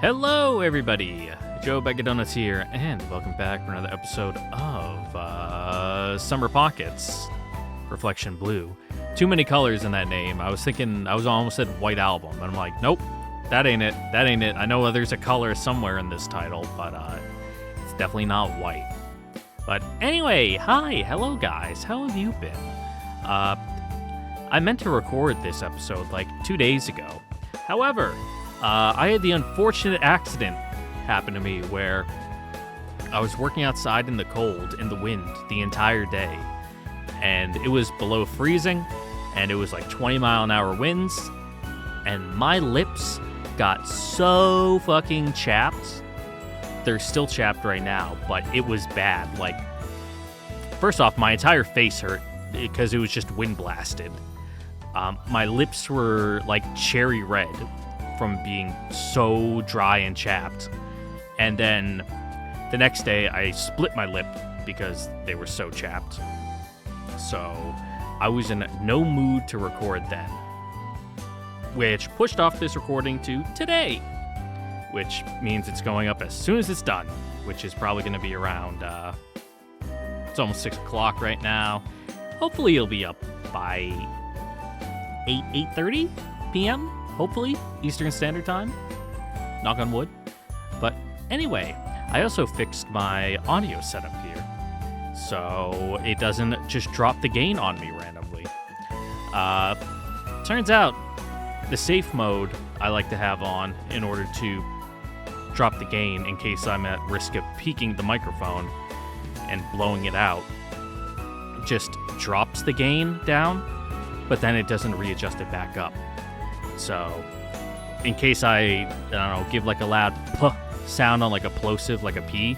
Hello, everybody. Joe Begadonuts here, and welcome back for another episode of Summer Pockets, Reflection Blue. Too many colors in that name. I was almost said White Album, and I'm like, nope, that ain't it. I know there's a color somewhere in this title, but it's definitely not white. But anyway, hello guys, how have you been? I meant to record this episode like 2 days ago. However, I had the unfortunate accident happen to me where I was working outside in the cold, in the wind, the entire day. And it was below freezing, and it was like 20-mile-an-hour winds, and my lips got so fucking chapped. They're still chapped right now, but it was bad. Like, first off, my entire face hurt because it was just wind blasted. My lips were like cherry red from being so dry and chapped. And then the next day I split my lip because they were so chapped. So I was in no mood to record then, which pushed off this recording to today, which means it's going up as soon as it's done, which is probably going to be around, it's almost 6 o'clock right now. Hopefully it'll be up by 8:30 p.m., hopefully, Eastern Standard Time. Knock on wood. But anyway, I also fixed my audio setup here, so it doesn't just drop the gain on me randomly. Turns out, the safe mode I like to have on in order to drop the gain in case I'm at risk of peaking the microphone and blowing it out, just drops the gain down, but then it doesn't readjust it back up. So, in case I don't know, give like a loud puh sound on like a plosive, like a P,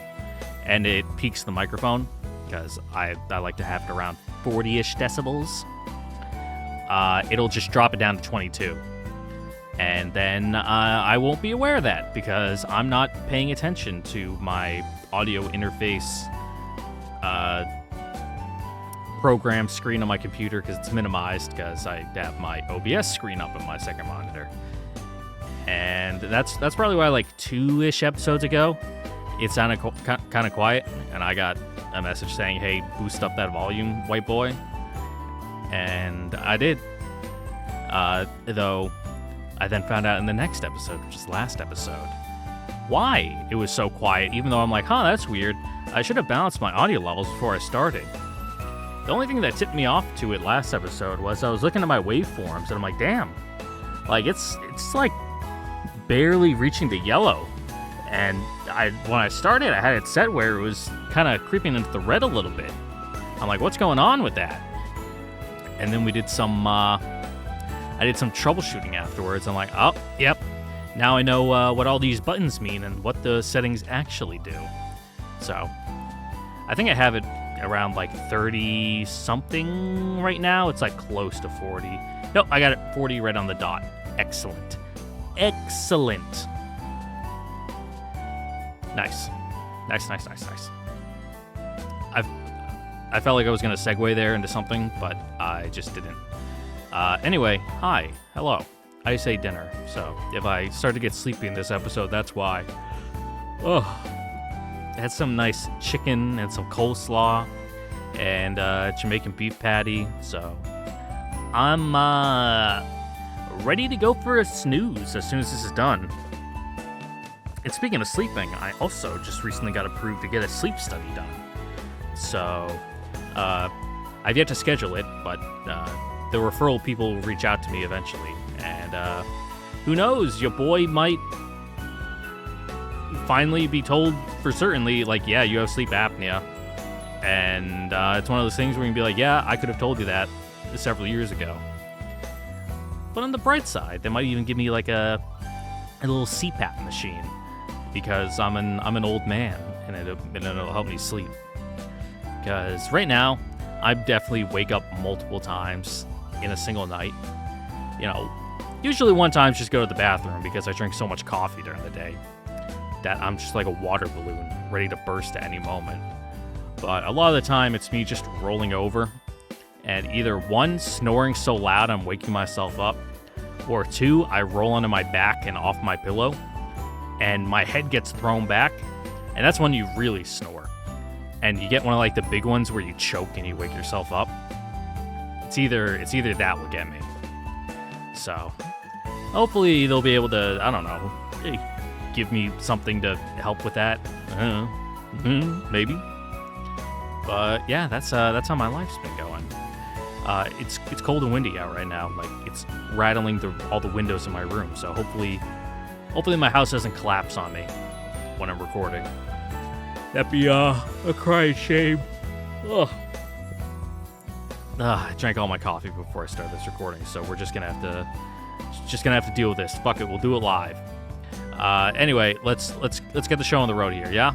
and it peaks the microphone, because I like to have it around 40-ish decibels, it'll just drop it down to 22. And then I won't be aware of that, because I'm not paying attention to my audio interface program screen on my computer, because it's minimized, because I have my OBS screen up on my second monitor. And that's probably why, like 2-ish episodes ago, it sounded kind of quiet, and I got a message saying, hey, boost up that volume, white boy. And I did. Though I then found out in the next episode, which is last episode, why it was so quiet, even though I'm like, that's weird. I should have balanced my audio levels before I started. The only thing that tipped me off to it last episode was I was looking at my waveforms, and I'm like, damn, like it's like barely reaching the yellow. And when I started, I had it set where it was kind of creeping into the red a little bit. I'm like, what's going on with that? And then we did some, I did some troubleshooting afterwards. I'm like, oh, yep, now I know what all these buttons mean and what the settings actually do. So I think I have it around like 30 something right now. It's like close to 40. Nope, I got it 40 right on the dot. Excellent. Nice. I felt like I was going to segue there into something, but I just didn't. Anyway, hi, hello. I say dinner, so if I start to get sleepy in this episode, that's why. I had some nice chicken and some coleslaw and Jamaican beef patty, so I'm ready to go for a snooze as soon as this is done. And speaking of sleeping, I also just recently got approved to get a sleep study done. So I've yet to schedule it, but the referral people will reach out to me eventually. And who knows, your boy might finally be told for certainly, like, yeah, you have sleep apnea. And it's one of those things where you can be like, yeah, I could have told you that several years ago. But on the bright side, they might even give me like a little CPAP machine, because I'm an old man, and it'll help me sleep. Because right now, I definitely wake up multiple times in a single night. You know, usually one time just go to the bathroom because I drink so much coffee during the day that I'm just like a water balloon ready to burst at any moment. But a lot of the time, it's me just rolling over and either one, snoring so loud I'm waking myself up, or two, I roll onto my back and off my pillow, and my head gets thrown back, and that's when you really snore. And you get one of like the big ones where you choke and you wake yourself up. It's either that will get me. So hopefully they'll be able to, I don't know, give me something to help with that. Maybe. But yeah, that's how my life's been going. It's cold and windy out right now. Like it's rattling all the windows in my room. So hopefully my house doesn't collapse on me when I'm recording. That'd be a crying shame. Ugh. I drank all my coffee before I started this recording, so we're just gonna have to deal with this. Fuck it, we'll do it live. Anyway, let's get the show on the road here. Yeah.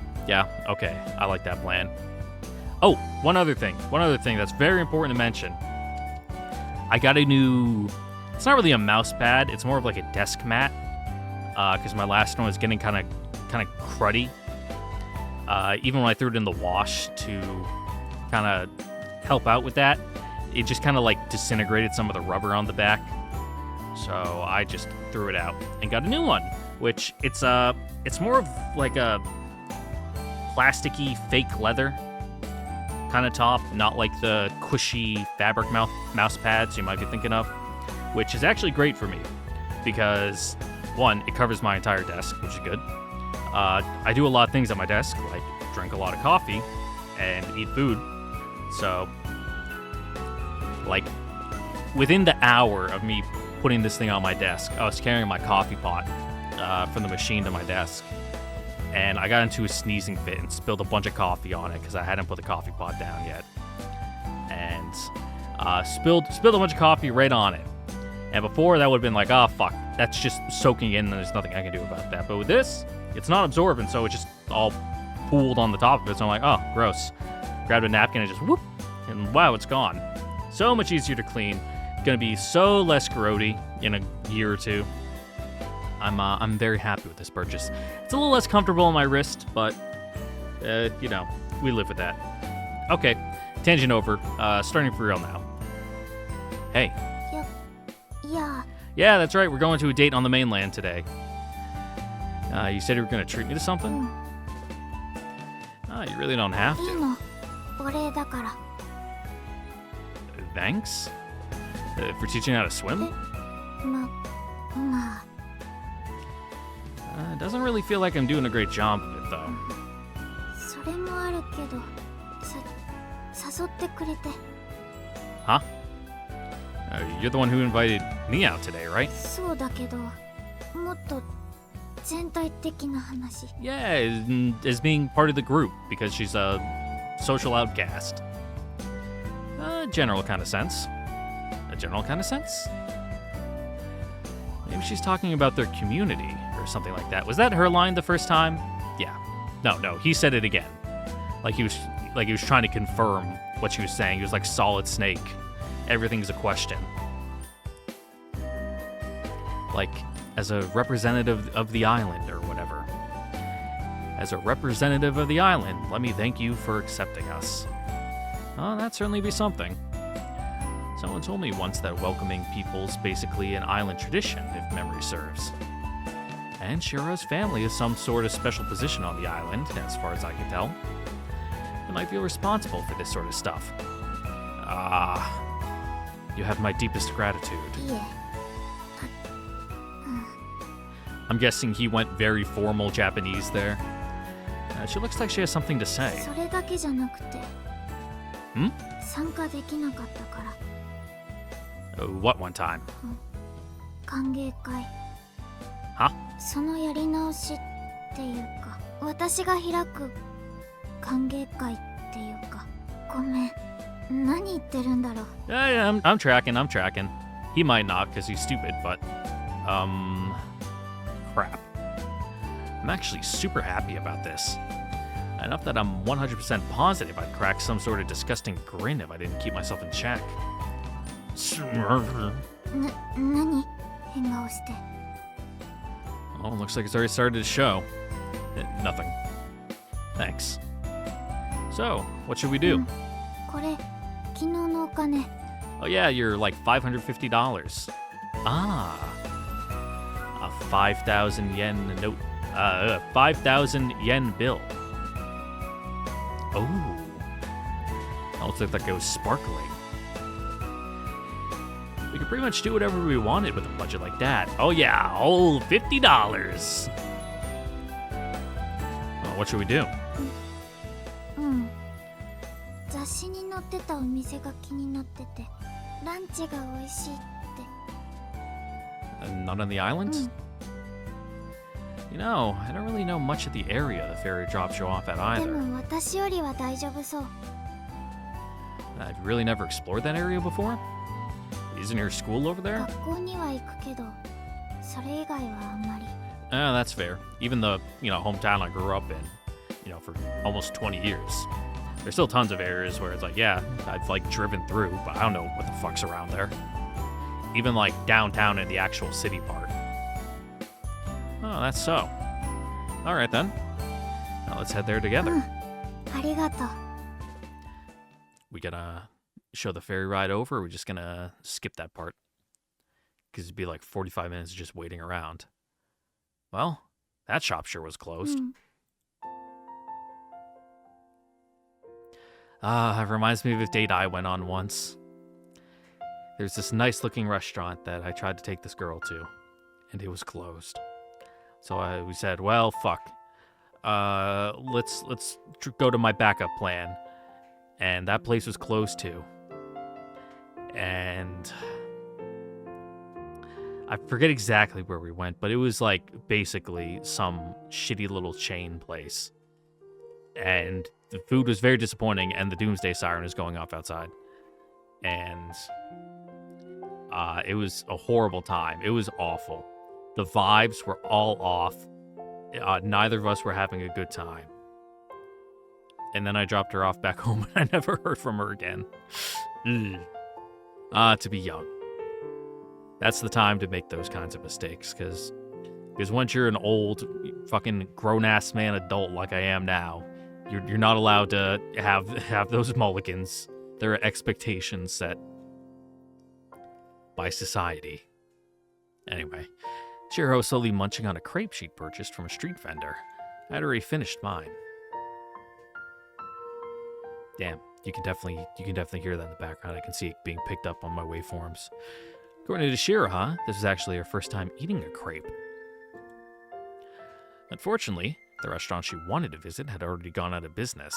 Okay, I like that plan. Oh, one other thing that's very important to mention. I got a new. It's not really a mouse pad. It's more of like a desk mat. Because my last one was getting kind of cruddy. Even when I threw it in the wash to kind of help out with that, it just kind of like disintegrated some of the rubber on the back. So I just threw it out and got a new one, which it's more of like a plasticky fake leather kind of top, not like the cushy fabric mouse pads you might be thinking of, which is actually great for me because one, it covers my entire desk, which is good. I do a lot of things at my desk, like drink a lot of coffee and eat food. So, like, within the hour of me putting this thing on my desk, I was carrying my coffee pot from the machine to my desk. And I got into a sneezing fit and spilled a bunch of coffee on it because I hadn't put the coffee pot down yet. And spilled a bunch of coffee right on it. And before, that would have been like, oh, fuck, that's just soaking in and there's nothing I can do about that. But with this, it's not absorbent, so it just all pooled on the top of it. So I'm like, oh, gross. Grabbed a napkin and just whoop, and wow, it's gone. So much easier to clean. Gonna be so less grody in a year or two. I'm very happy with this purchase. It's a little less comfortable on my wrist, but we live with that. Okay, tangent over. Starting for real now. Hey. Yeah. Yeah, that's right. We're going to a date on the mainland today. You said you were going to treat me to something? You really don't have to. Thanks? For teaching how to swim? Doesn't really feel like I'm doing a great job of it, though. Huh? You're the one who invited me out today, right? Yeah, as being part of the group, because she's a social outcast. General kind of sense. A general kind of sense? Maybe she's talking about their community or something like that. Was that her line the first time? Yeah. No, he said it again. Like he was trying to confirm what she was saying. He was like Solid Snake. Everything's a question. Like, as a representative of the island or whatever. As a representative of the island, let me thank you for accepting us. Oh, that'd certainly be something. Someone told me once that welcoming people's basically an island tradition, if memory serves. And Shiroha's family is some sort of special position on the island, as far as I can tell. They might feel responsible for this sort of stuff. You have my deepest gratitude. Yeah. I'm guessing he went very formal Japanese there. She looks like she has something to say. Hmm? What one time? Huh? Yeah, I'm tracking. He might not because he's stupid, but crap. I'm actually super happy about this. Enough that I'm 100% positive I'd crack some sort of disgusting grin if I didn't keep myself in check. Oh, looks like it's already started to show. Nothing. Thanks. So, what should we do? Oh yeah, you're like $550. a 5,000 yen note, 5,000 yen bill. Oh, that looks like it was sparkling. We could pretty much do whatever we wanted with a budget like that. Oh yeah, oh, $50. Well, what should we do? うん。雑誌に載ってたお店が気になってて、ランチが美味しいって。Not on the islands? You know, I don't really know much of the area the ferry drops you off at で either. も私よりは大丈夫そう。I've really never explored that area before? Isn't your school over there? 学校には行くけど、それ以外はあんまり。That's fair. Even the, hometown I grew up in, for almost 20 years. There's still tons of areas where it's like, yeah, I've like driven through, but I don't know what the fuck's around there. Even like downtown in the actual city part. Oh, that's so. All right then. Now let's head there together. ありがとう。We gonna show the ferry ride over, or are we just gonna skip that part? Because it'd be like 45 minutes just waiting around. Well, that shop sure was closed. It reminds me of a date I went on once. There's this nice looking restaurant that I tried to take this girl to, and it was closed. So we said, well, fuck. Let's go to my backup plan. And that place was closed too. And I forget exactly where we went, but it was like basically some shitty little chain place. And the food was very disappointing, and the doomsday siren is going off outside. And it was a horrible time. It was awful. The vibes were all off. Neither of us were having a good time. And then I dropped her off back home, and I never heard from her again. To be young. That's the time to make those kinds of mistakes, because once you're an old, fucking grown-ass man adult like I am now, you're not allowed to have those mulligans. There are expectations set by society. Anyway, Shiroha was slowly munching on a crepe she'd purchased from a street vendor. I had already finished mine. Damn, you can definitely hear that in the background. I can see it being picked up on my waveforms. According to Shiroha, this was actually her first time eating a crepe. Unfortunately, the restaurant she wanted to visit had already gone out of business.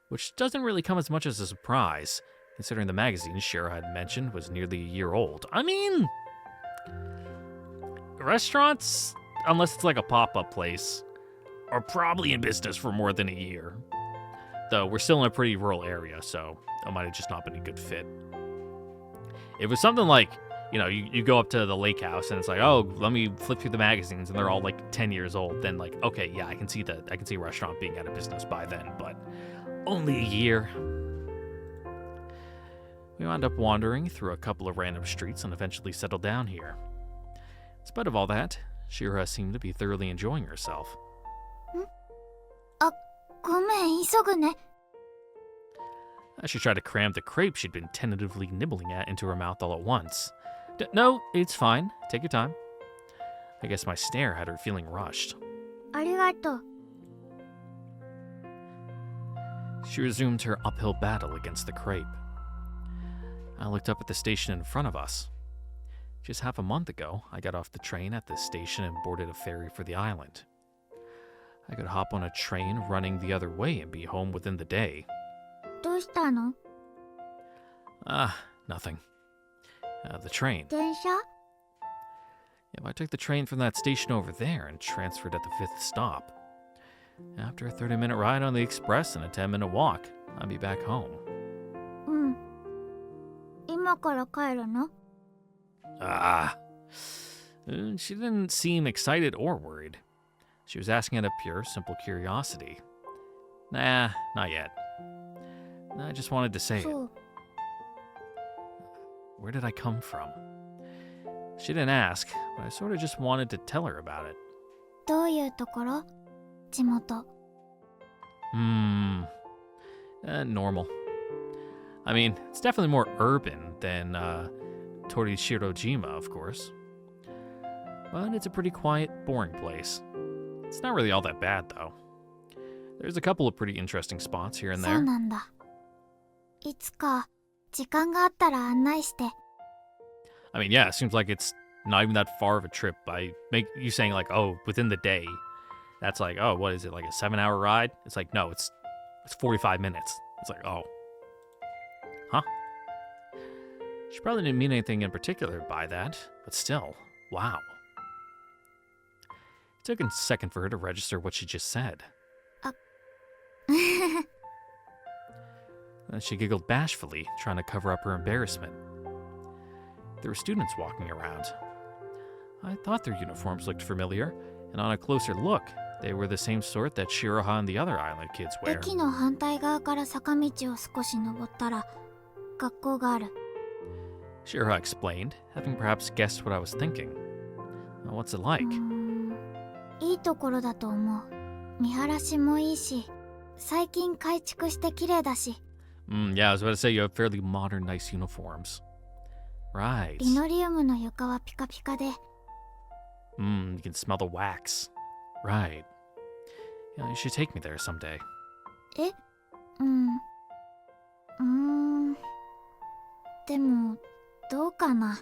Which doesn't really come as much as a surprise, considering the magazine Shiroha had mentioned was nearly a year old. I mean, restaurants, unless it's like a pop-up place, are probably in business for more than a year. Though we're still in a pretty rural area, so it might have just not been a good fit. If it was something like, you go up to the lake house and it's like, oh, let me flip through the magazines and they're all like 10 years old, then like, okay, yeah, I can see a restaurant being out of business by then, but only a year. We wound up wandering through a couple of random streets and eventually settled down here. In spite of all that, Shiroha seemed to be thoroughly enjoying herself. ごめん、急ぐね。 She tried to cram the crepe she'd been tentatively nibbling at into her mouth all at once. No, it's fine. Take your time. I guess my stare had her feeling rushed. ありがとう。 She resumed her uphill battle against the crepe. I looked up at the station in front of us. Just half a month ago, I got off the train at this station and boarded a ferry for the island. I could hop on a train running the other way and be home within the day. どうしたの？ Nothing. The train. 電車？ If I took the train from that station over there and transferred at the 5th stop. After a 30-minute ride on the express and a 10-minute walk, I'd be back home. うん。今から帰るの？ She didn't seem excited or worried. She was asking out of pure, simple curiosity. Nah, not yet. I just wanted to say it. そう。 Where did I come from? She didn't ask, but I sort of just wanted to tell her about it. どういうところ？地元。 Normal. I mean, it's definitely more urban than Torishirojima, of course. but it's a pretty quiet, boring place. It's not really all that bad, though. There's a couple of pretty interesting spots here and そう there. なんだ。いつか時間があったら案内して。 I mean, yeah, it seems like it's not even that far of a trip. I make you saying like, oh, within the day. That's like, oh, what is it, like a 7-hour ride? It's like, no, it's 45 minutes. It's like, oh. Huh? She probably didn't mean anything in particular by that, but still, wow. It took a second for her to register what she just said. She giggled bashfully, trying to cover up her embarrassment. There were students walking around. I thought their uniforms looked familiar, and on a closer look, they were the same sort that Shiroha and the other island kids wear. 駅の反対側から坂道を少し登ったら学校がある。 Shiroha explained, having perhaps guessed what I was thinking. What's it like? いいところだと思う。見晴らしもいいし、最近改築して綺麗だし。 Yeah, I was about to say you have fairly modern, nice uniforms. Right. リノリウムの床はピカピカで。 You can smell the wax. Right. Yeah, you should take me there someday. え？でもどうかな。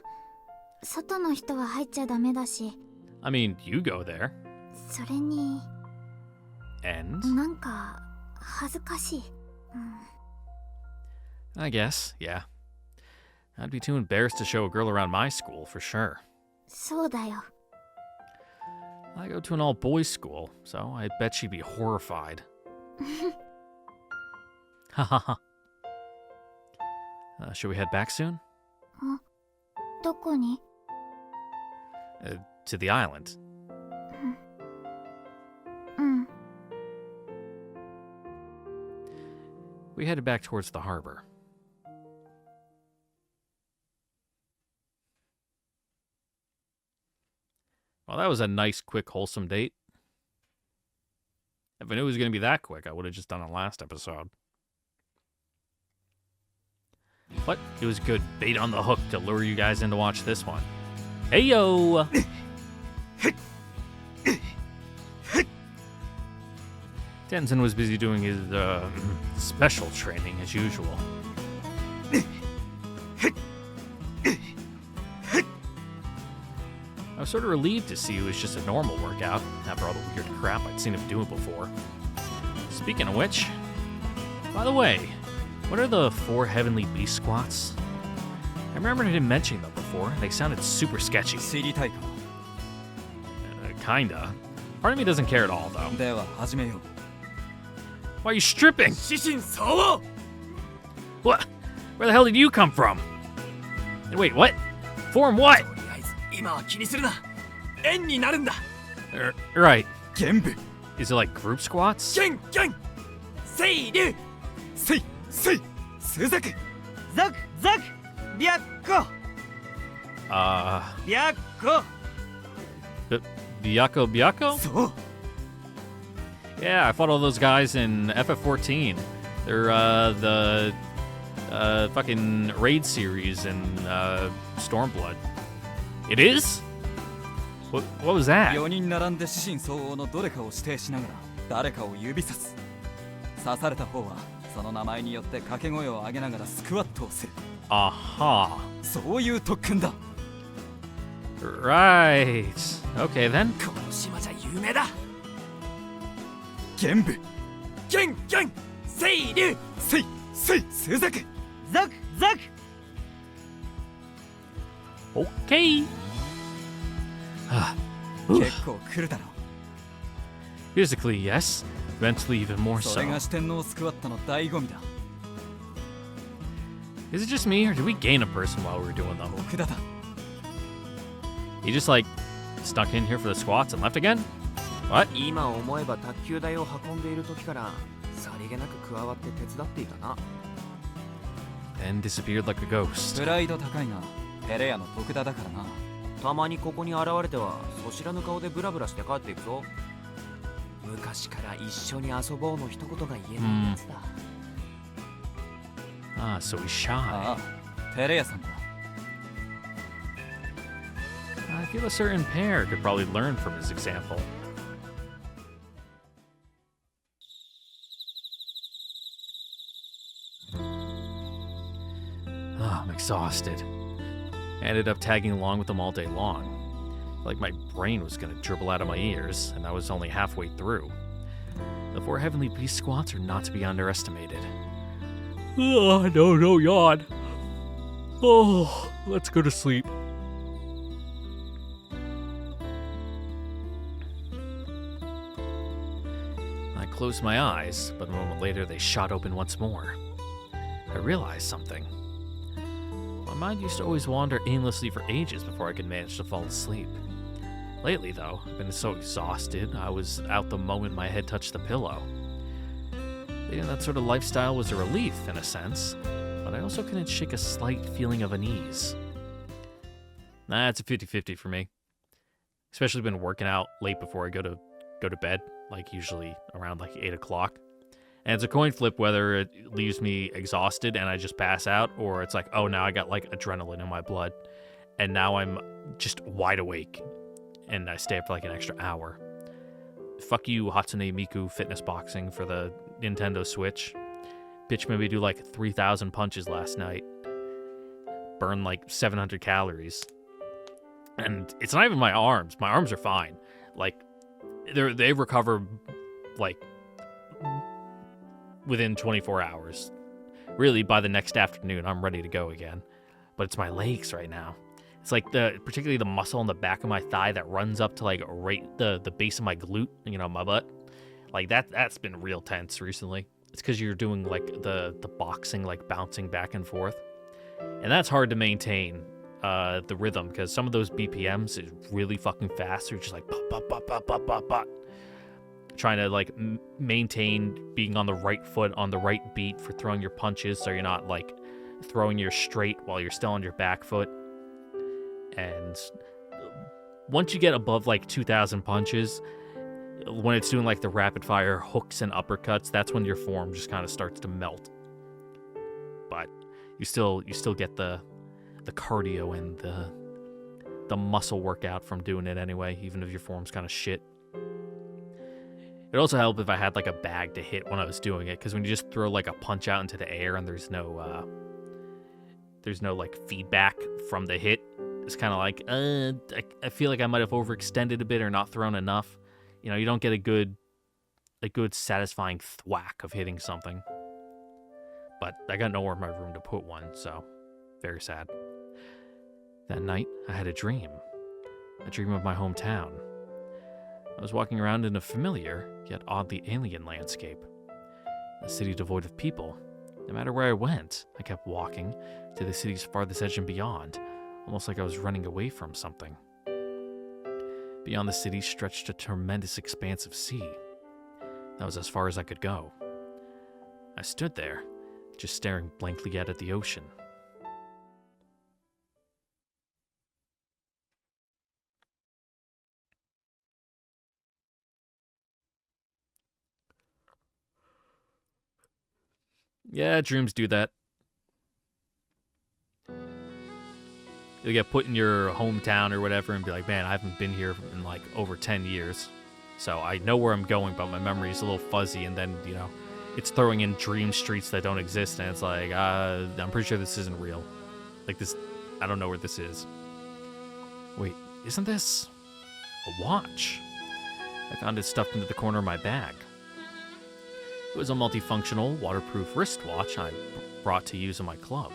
外の人は入っちゃダメだし。 I mean, you go there. それに And? なんか恥ずかしい。I guess, yeah. I'd be too embarrassed to show a girl around my school, for sure. そうだよ。 I go to an all-boys school, so I bet she'd be horrified. Hahaha. Should we head back soon? どこに？ To the island. We headed back towards the harbor. Well, that was a nice, quick, wholesome date. If I knew it was going to be that quick, I would have just done it last episode. But it was good bait on the hook to lure you guys in to watch this one. Hey yo! Tenzin was busy doing his special training as usual. I was sort of relieved to see it was just a normal workout after all the weird crap I'd seen him doing before. Speaking of which, by the way, what are the 4 heavenly beast squats? I remember him mentioning them before. They sounded super sketchy. Kinda. Part of me doesn't care at all, though. Why are you stripping? What? Where the hell did you come from? Wait, what? Form what? Right. Is it like group squats? Byakko? Yeah, I fought all those guys in FF14. They're the fucking raid series in Stormblood. It is? What was that? 4人並んで四神相応のどれかを指定しながら誰かを指さす。刺された方はその名前によって掛け声を上げながらスクワットをする。Aha. そういう特訓だ。Right. Okay then. この島じゃ有名だ。玄武、玄玄、清流、水、水、数ザク、ザク、ザク。Okay. 結構来るだろう。Physically, yes. Mentally, even more それ so. が四天王スクワットの醍醐味だ。 Is it just me, or did we gain a person while we were doing them? 奥田だ。 He just like stuck in here for the squats and left again? What? 今思えば卓球台を運んでいる時からさりげなく加わって手伝っていたな。 Then disappeared like a ghost. プライド高いがペレアの徳田だからな。たまにここに現れてはそ知らぬ顔でブラブラして帰っていくぞ。昔から一緒に遊ぼうの一言が言えないやつだ。Ah, so he's shy. ああ、ペレアさんだ。I feel a certain pair could probably learn from his example. Oh, I'm exhausted. I ended up tagging along with them all day long. Like my brain was gonna dribble out of my ears, and I was only halfway through. The 4 heavenly beast squats are not to be underestimated. Oh, no yawn. Oh, let's go to sleep. I closed my eyes, but a moment later they shot open once more. I realized something. My mind used to always wander aimlessly for ages before I could manage to fall asleep. Lately, though, I've been so exhausted, I was out the moment my head touched the pillow. Leading that sort of lifestyle was a relief, in a sense, but I also couldn't shake a slight feeling of unease. Nah, it's a 50-50 for me. Especially been working out late before I go to bed, like usually around like 8 o'clock. And it's a coin flip whether it leaves me exhausted and I just pass out, or it's like, oh, now I got like adrenaline in my blood, and now I'm just wide awake, and I stay up for like an extra hour. Fuck you, Hatsune Miku Fitness Boxing for the Nintendo Switch. Bitch made me do like 3,000 punches last night. Burn like 700 calories. And it's not even my arms. My arms are fine. Like, they recover like within 24 hours. Really, by the next afternoon, I'm ready to go again. But it's my legs right now. It's like particularly the muscle on the back of my thigh that runs up to like right the base of my glute, you know, my butt. Like that's been real tense recently. It's because you're doing like the boxing, like bouncing back and forth. And that's hard to maintain the rhythm, because some of those BPMs is really fucking fast. You're just like pop, pop, pop, pop, pop, pop, pop. Trying to like maintain being on the right foot, on the right beat for throwing your punches, so you're not like throwing your straight while you're still on your back foot. And once you get above like 2,000 punches, when it's doing like the rapid fire hooks and uppercuts, that's when your form just kind of starts to melt. But you still get the cardio and the muscle workout from doing it anyway, even if your form's kind of shit. It'd also help if I had like a bag to hit when I was doing it, because when you just throw like a punch out into the air and there's no like feedback from the hit, it's kind of like I feel like I might have overextended a bit or not thrown enough. You know, you don't get a good satisfying thwack of hitting something. But I got nowhere in my room to put one, so very sad. That night, I had a dream of my hometown. I was walking around in a familiar, yet oddly alien landscape. A city devoid of people. No matter where I went, I kept walking to the city's farthest edge and beyond, almost like I was running away from something. Beyond the city stretched a tremendous expanse of sea. That was as far as I could go. I stood there, just staring blankly at the ocean. Yeah, dreams do that. You'll get put in your hometown or whatever and be like, man, I haven't been here in like over 10 years. So I know where I'm going, but my memory is a little fuzzy. And then, you know, it's throwing in dream streets that don't exist. And it's like, I'm pretty sure this isn't real. Like this, I don't know where this is. Wait, isn't this a watch? I found it stuffed into the corner of my bag. It was a multifunctional, waterproof wristwatch I brought to use in my club.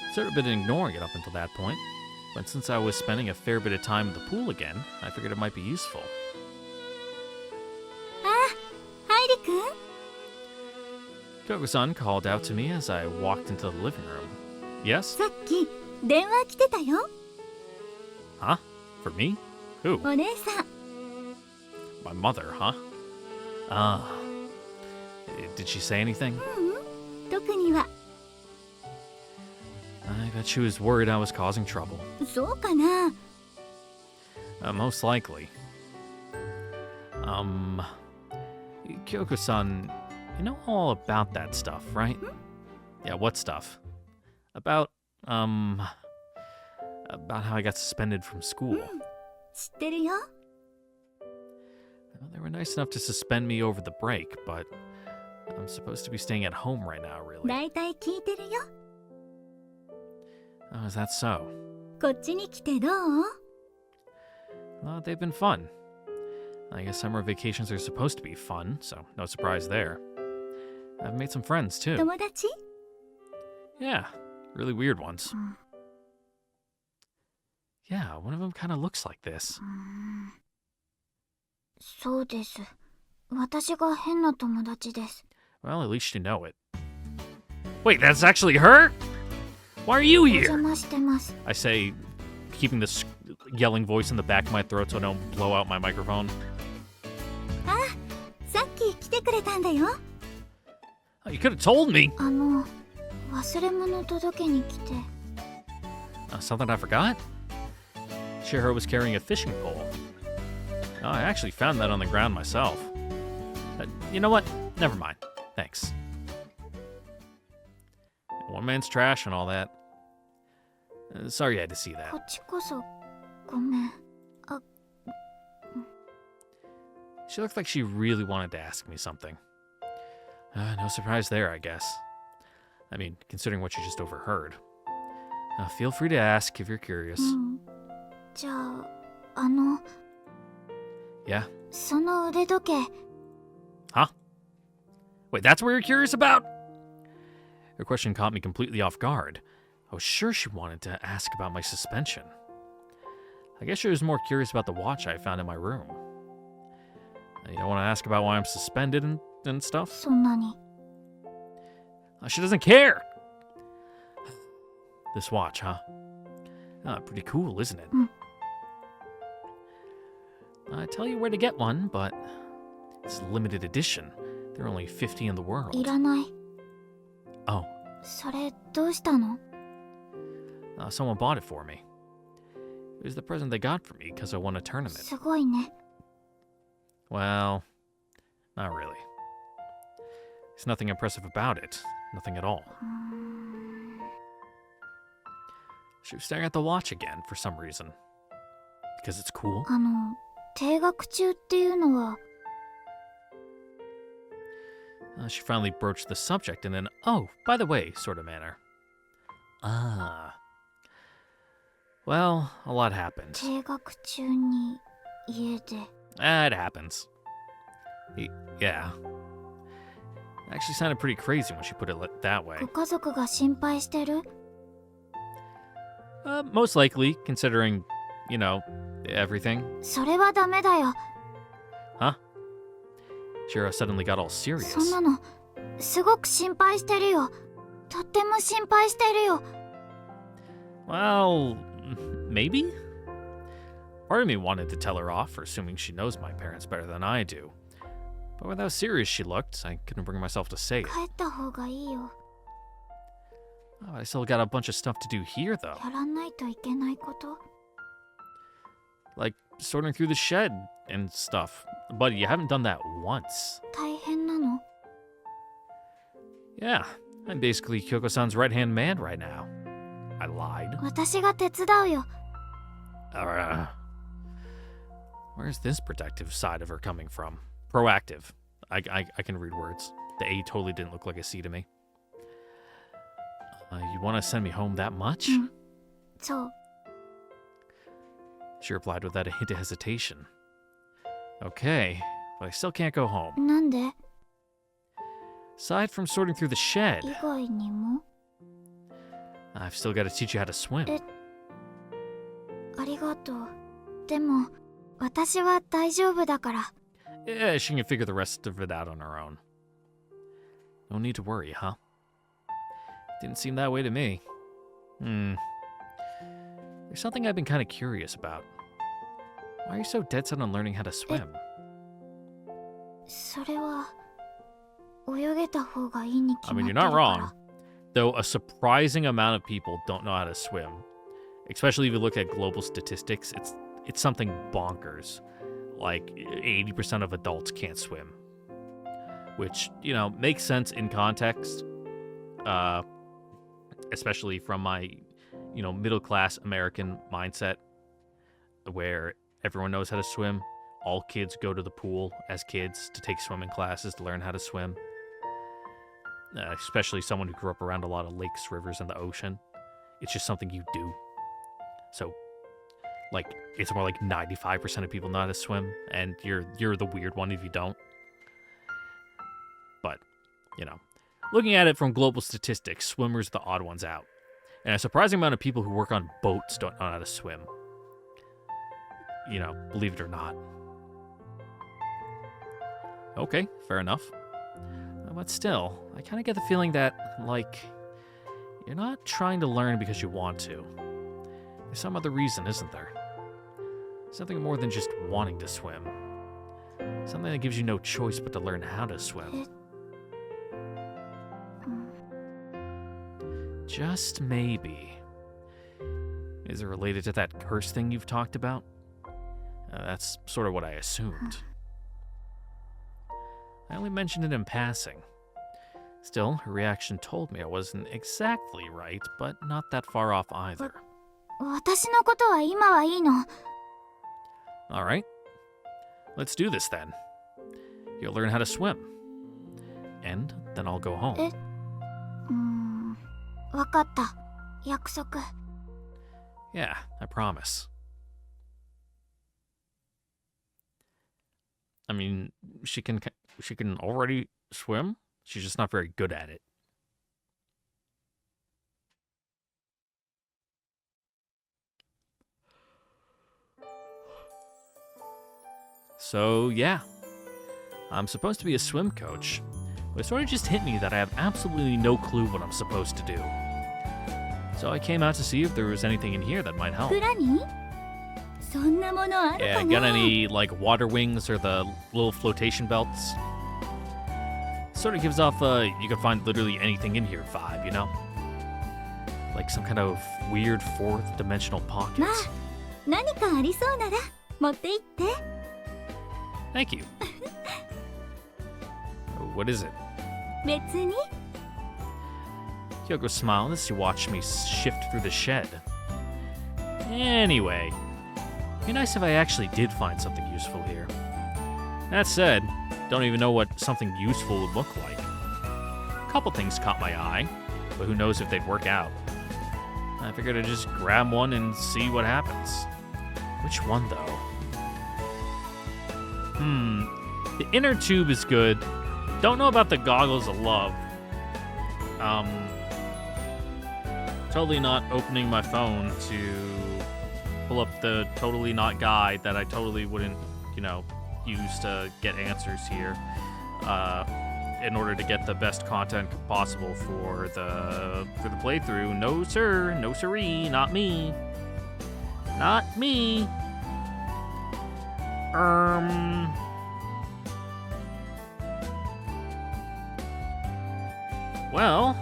I'd sort of been ignoring it up until that point, but since I was spending a fair bit of time in the pool again, I figured it might be useful. Ah, Hairi-kun? Koko-san called out to me as I walked into the living room. Yes? さっき電話来てたよ。 Huh? For me? Who? お姉さん。 My mother, huh? Did she say anything? 特には。 I bet she was worried I was causing trouble. そうかな。 Most likely. Kyoko-san, you know all about that stuff, right? Yeah, what stuff? About, about how I got suspended from school. 知ってるよ。 Well, they were nice enough to suspend me over the break, but I'm supposed to be staying at home right now, really. だいたい聞いてるよ。 Oh, is that so? こっちに来てどう？ They've been fun. I guess summer vacations are supposed to be fun, so no surprise there. I've made some friends, too. 友達？ Yeah, really weird ones. Yeah, one of them kind of looks like this. そうです。私が変な友達です。 Well, at least you know it. Wait, that's actually her? Why are you お here? 邪魔してます。 I say, keeping this yelling voice in the back of my throat so I don't blow out my microphone. さっき来てくれたんだよ。 Oh, you could have told me. 忘れ物届けに来て。 Something I forgot? Shiroha was carrying a fishing pole. Oh, I actually found that on the ground myself. You know what? Never mind. Thanks. One man's trash and all that. Sorry you had to see that. こっちこそごめん。 She looked like she really wanted to ask me something. No surprise there, I guess. I mean, considering what you just overheard. Feel free to ask if you're curious. じゃあ、Yeah? その腕時計、 Huh? Wait, that's what you're curious about? Her question caught me completely off guard. I was sure she wanted to ask about my suspension. I guess she was more curious about the watch I found in my room. You don't want to ask about why I'm suspended and stuff? そんなに。 She doesn't care! This watch, huh? Pretty cool, isn't it? I tell you where to get one, but it's a limited edition. There are only 50 in the world. いらない。 Oh, それどうしたの？ someone bought it for me. It was the present they got for me because I won a tournament. すごいね。 Well, not really. There's nothing impressive about it. Nothing at all. She was staring at the watch again for some reason. Because it's cool? 停学中っていうのは、 She finally broached the subject and then, oh, by the way, sort of manner. Well, a lot happened. 停学中に家で。 It happens. Yeah. It actually sounded pretty crazy when she put it that way. ご家族が心配してる？ Most likely, considering, you know, everything. それはダメだよ。 Huh? Shiroha suddenly got all serious. そんなの、すごく心配してるよ。とっても心配してるよ。 Well, maybe? Part of me wanted to tell her off for assuming she knows my parents better than I do. But with how serious she looked, I couldn't bring myself to say it. 帰った方がいいよ。 Oh, I still got a bunch of stuff to do here, though. やらないといけないこと？ Like sorting through the shed and stuff. But you haven't done that once. 大変なの？ Yeah, I'm basically Kyoko-san's right-hand man right now. I lied. 私が手伝うよ。 Where's this protective side of her coming from? Proactive. I can read words. The A totally didn't look like a C to me. You want to send me home that much? そう。 She replied without a hint of hesitation. Okay, but I still can't go home. なんで？ Aside from sorting through the shed, 以外にも？ I've still got to teach you how to swim. ありがとう。でも、私は大丈夫だから。 Yeah, she can figure the rest of it out on her own. No need to worry, huh? Didn't seem that way to me. There's something I've been kind of curious about. Why are you so dead set on learning how to swim? それは、泳げた方がいいに決 I ま mean, って you're る not か wrong. ら。 Though a surprising amount of people don't know how to swim. Especially if you look at global statistics, it's something bonkers. Like 80% of adults can't swim. Which, you know, makes sense in context. Especially from my middle-class American mindset where everyone knows how to swim. All kids go to the pool as kids to take swimming classes to learn how to swim. Especially someone who grew up around a lot of lakes, rivers, and the ocean. It's just something you do. So, it's more like 95% of people know how to swim, and you're the weird one if you don't. But, looking at it from global statistics, swimmers are the odd ones out. And a surprising amount of people who work on boats don't know how to swim. Believe it or not. Okay, fair enough. But still, I kind of get the feeling that, you're not trying to learn because you want to. There's some other reason, isn't there? Something more than just wanting to swim. Something that gives you no choice but to learn how to swim. Just maybe. Is it related to that curse thing you've talked about? That's sort of what I assumed. I only mentioned it in passing. Still, her reaction told me I wasn't exactly right, but not that far off either. 私のことは今はいいの。 Alright. Let's do this then. You'll learn how to swim. And then I'll go home. わかった。約束。 Yeah, I promise. I mean, she can already swim. She's just not very good at it. So, yeah. I'm supposed to be a swim coach, but it sort of just hit me that I have absolutely no clue what I'm supposed to do. So I came out to see if there was anything in here that might help. プラにそんなものある Yeah, かね got any, water wings or the little flotation belts? Sort of gives off you can find literally anything in here vibe, Like some kind of weird fourth dimensional まあ pockets. 何かありそうなら持って行って Thank you. What is it? 別に Kyoko smiled as she watched me shift through the shed. Anyway, it'd be nice if I actually did find something useful here. That said, don't even know what something useful would look like. A couple things caught my eye, but who knows if they'd work out. I figured I'd just grab one and see what happens. Which one, though? The inner tube is good. Don't know about the goggles of love. Totally not opening my phone to pull up the totally not guide that I totally wouldn't, use to get answers here. In order to get the best content possible for the playthrough. No sir, no siree, not me. Not me. Well,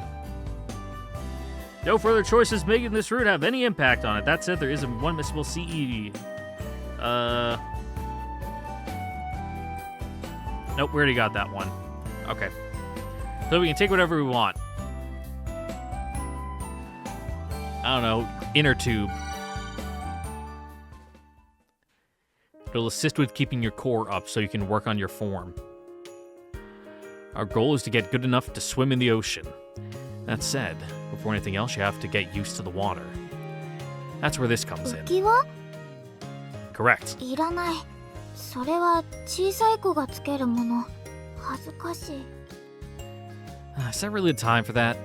no further choices making this route have any impact on it. That said, there isn't one missable CE. Nope, we already got that one. Okay. So we can take whatever we want. I don't know, inner tube. It'll assist with keeping your core up so you can work on your form. Our goal is to get good enough to swim in the ocean. That said, before anything else, you have to get used to the water. That's where this comes in. 浮き輪 Correct. いらない。それは小さい子がつけるもの。恥ずかしい。 Is there really time for that?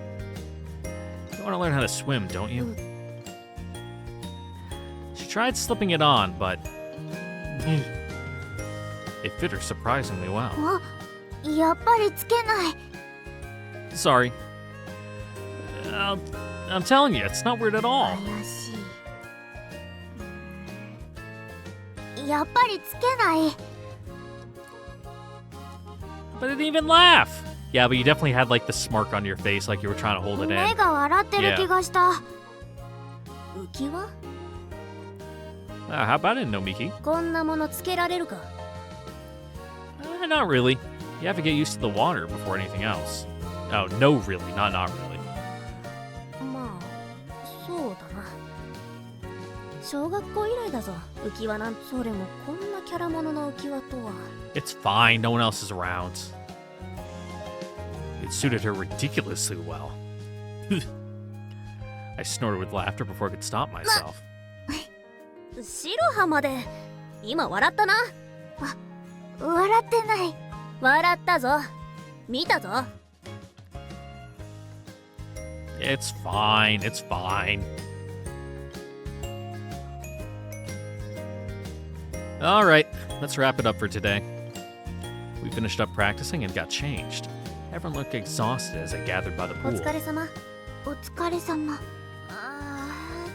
You want to learn how to swim, don't you? She tried slipping it on, but it fit her surprisingly well. あ、やっぱりつけない。 Sorry. I'm telling you, it's not weird at all. 怪しい。やっぱりつけない。 But it didn't even laugh. Yeah, but you definitely had the smirk on your face, like you were trying to hold it 目 in. が笑ってる気がした。浮き輪 How about it, Nomiki? こんなものつけられるか Not really. You have to get used to the water before anything else. Oh, no, really, not really. まあ、そうだな。小学校以来だぞ浮き輪なんそれもこんなキャラものの浮き輪とは It's fine, no one else is around. It suited her ridiculously well. I snorted with laughter before I could stop myself. 白羽まで今笑ったな笑ってない。笑ったぞ見たぞ It's fine, it's fine. Alright, let's wrap it up for today. We finished up practicing and got changed. Everyone looked exhausted as I gathered by the お pool. 疲れ様お疲れ様。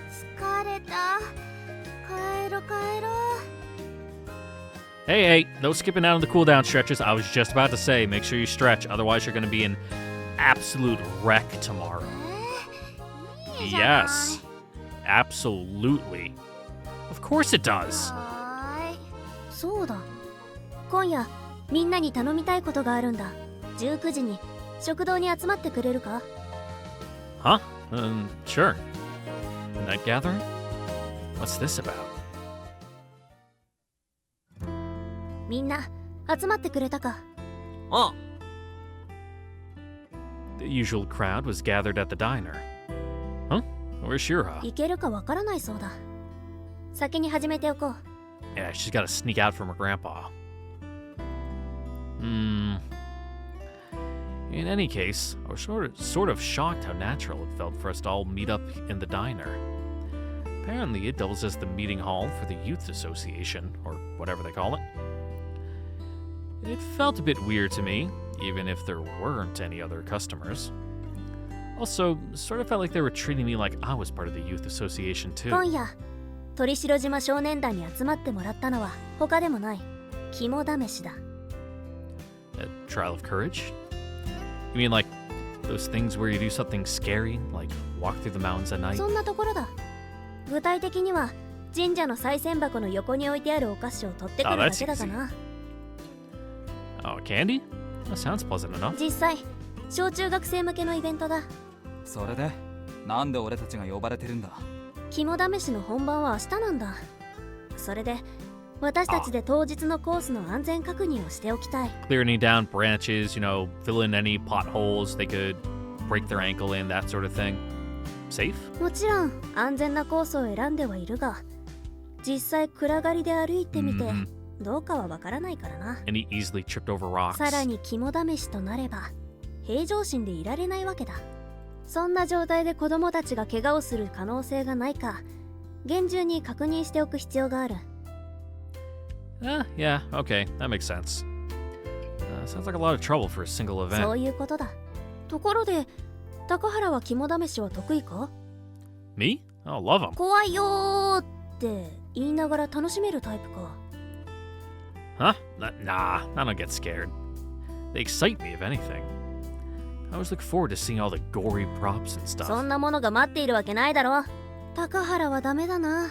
疲れた。帰ろ。 Hey, no skipping out on the cooldown stretches. I was just about to say, make sure you stretch, otherwise you're going to be an absolute wreck tomorrow. いいじゃない。 Yes, absolutely. Of course it does. はーい。そうだ今夜みんなに頼みたいことがあるんだ19時に食堂に集まってくれるか Huh? Sure. Night gathering? What's this about? みんな集まってくれたかあ The usual crowd was gathered at the diner. Huh? Where's Shiroha? 行けるかわからないそうだ先に始めておこう Yeah, she's got to sneak out from her grandpa. In any case, I was sort of shocked how natural it felt for us to all meet up in the diner. Apparently, it doubles as the meeting hall for the Youth Association, or whatever they call it. It felt a bit weird to me, even if there weren't any other customers. Also, sort of felt like they were treating me like I was part of the Youth Association too. 今夜鳥城島少年団に集まってもらったのは他でもない肝試しだ A trial of courage? You mean like those things where you do something scary, like walk through the mountains at night? そんなところだ具体的には神社の賽銭箱の横に置いてあるお菓子を取ってくるだけだかな Oh, candy? That sounds pleasant enough. 実際小中学生向けのイベントだそれでなんで俺たちが呼ばれてるんだ。肝試しの本番は明日なんだそれで私たちで当日のコースの安全確認をしておきたい Clear any down branches, fill in any potholes they could break their ankle in, that sort of thing. Safe? もちろん安全なコースを選んではいるが実際暗がりで歩いてみて Mhm. どうかはわからないからな And he easily tripped over rocks. さらに肝試しとなれば平常心でいられないわけだそんな状態で子供たちが怪我をする可能性がないか厳重に確認しておく必要がある Yeah, okay, that makes sense. Sounds like a lot of trouble for a single そ event. ういうことだところで高原は肝試しは得意か Me? Oh, love him. 怖いよーって言いながら楽しめるタイプか Huh? Nah, I don't get scared. They excite me, if anything. I always look forward to seeing all the gory props and そ stuff. んなものが待っているわけないだろ高原はダメだな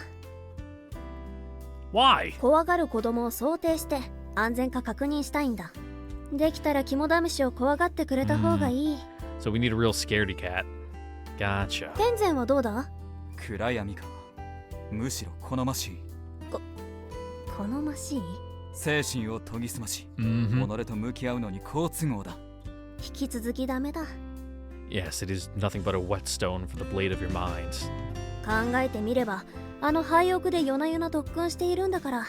Why? 怖がる子供を想定して安全か確認したいんだできたら肝試しを怖がってくれた方がいい So we need a real scaredy cat. Gotcha. 天然はどうだ暗闇か。むしろ好ましい。好ましい精神を研ぎ澄まし、 Mm-hmm. 己と向き合うのに好都合だ。引き続きダメだ Yes, it is nothing but a whetstone for the blade of your mind. 考えてみればあの廃屋で夜な夜な特訓しているんだから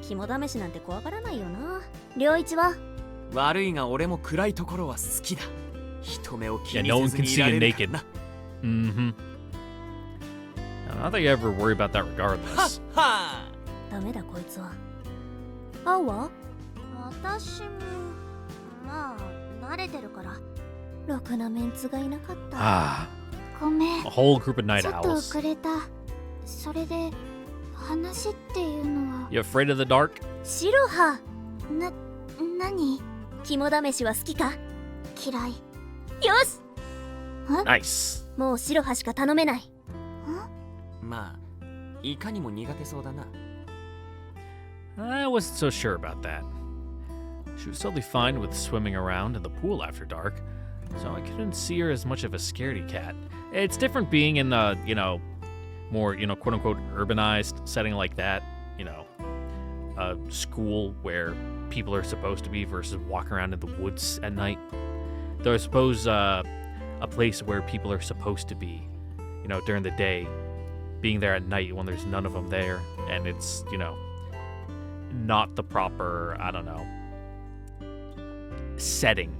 肝試しなんて怖がらないよな良一は悪いが俺も暗いところは好きだ人目を気 Yeah, に no せ one ず can にい see ら you れるから naked. な Mm-hmm. Not that you ever worry about that は regardless. っはダメだこいつは青は私もまあ慣れてるから。ろくなメンツがいなかった Ah, ごめん。 a whole group of night ちょっと owls. 遅れた。それで話っていうのは You afraid of the dark? 白羽何？肝試しは好きか嫌い。よし Nice. もう白羽しか頼めないまあいかにも苦手そうだな I wasn't so sure about that. She was totally fine with swimming around in the pool after dark, so I couldn't see her as much of a scaredy cat. It's different being in, more, quote unquote urbanized setting like that, a school where people are supposed to be versus walking around in the woods at night. Though I suppose a place where people are supposed to be, during the day, being there at night when there's none of them there, and it's, not the proper, I don't know, setting,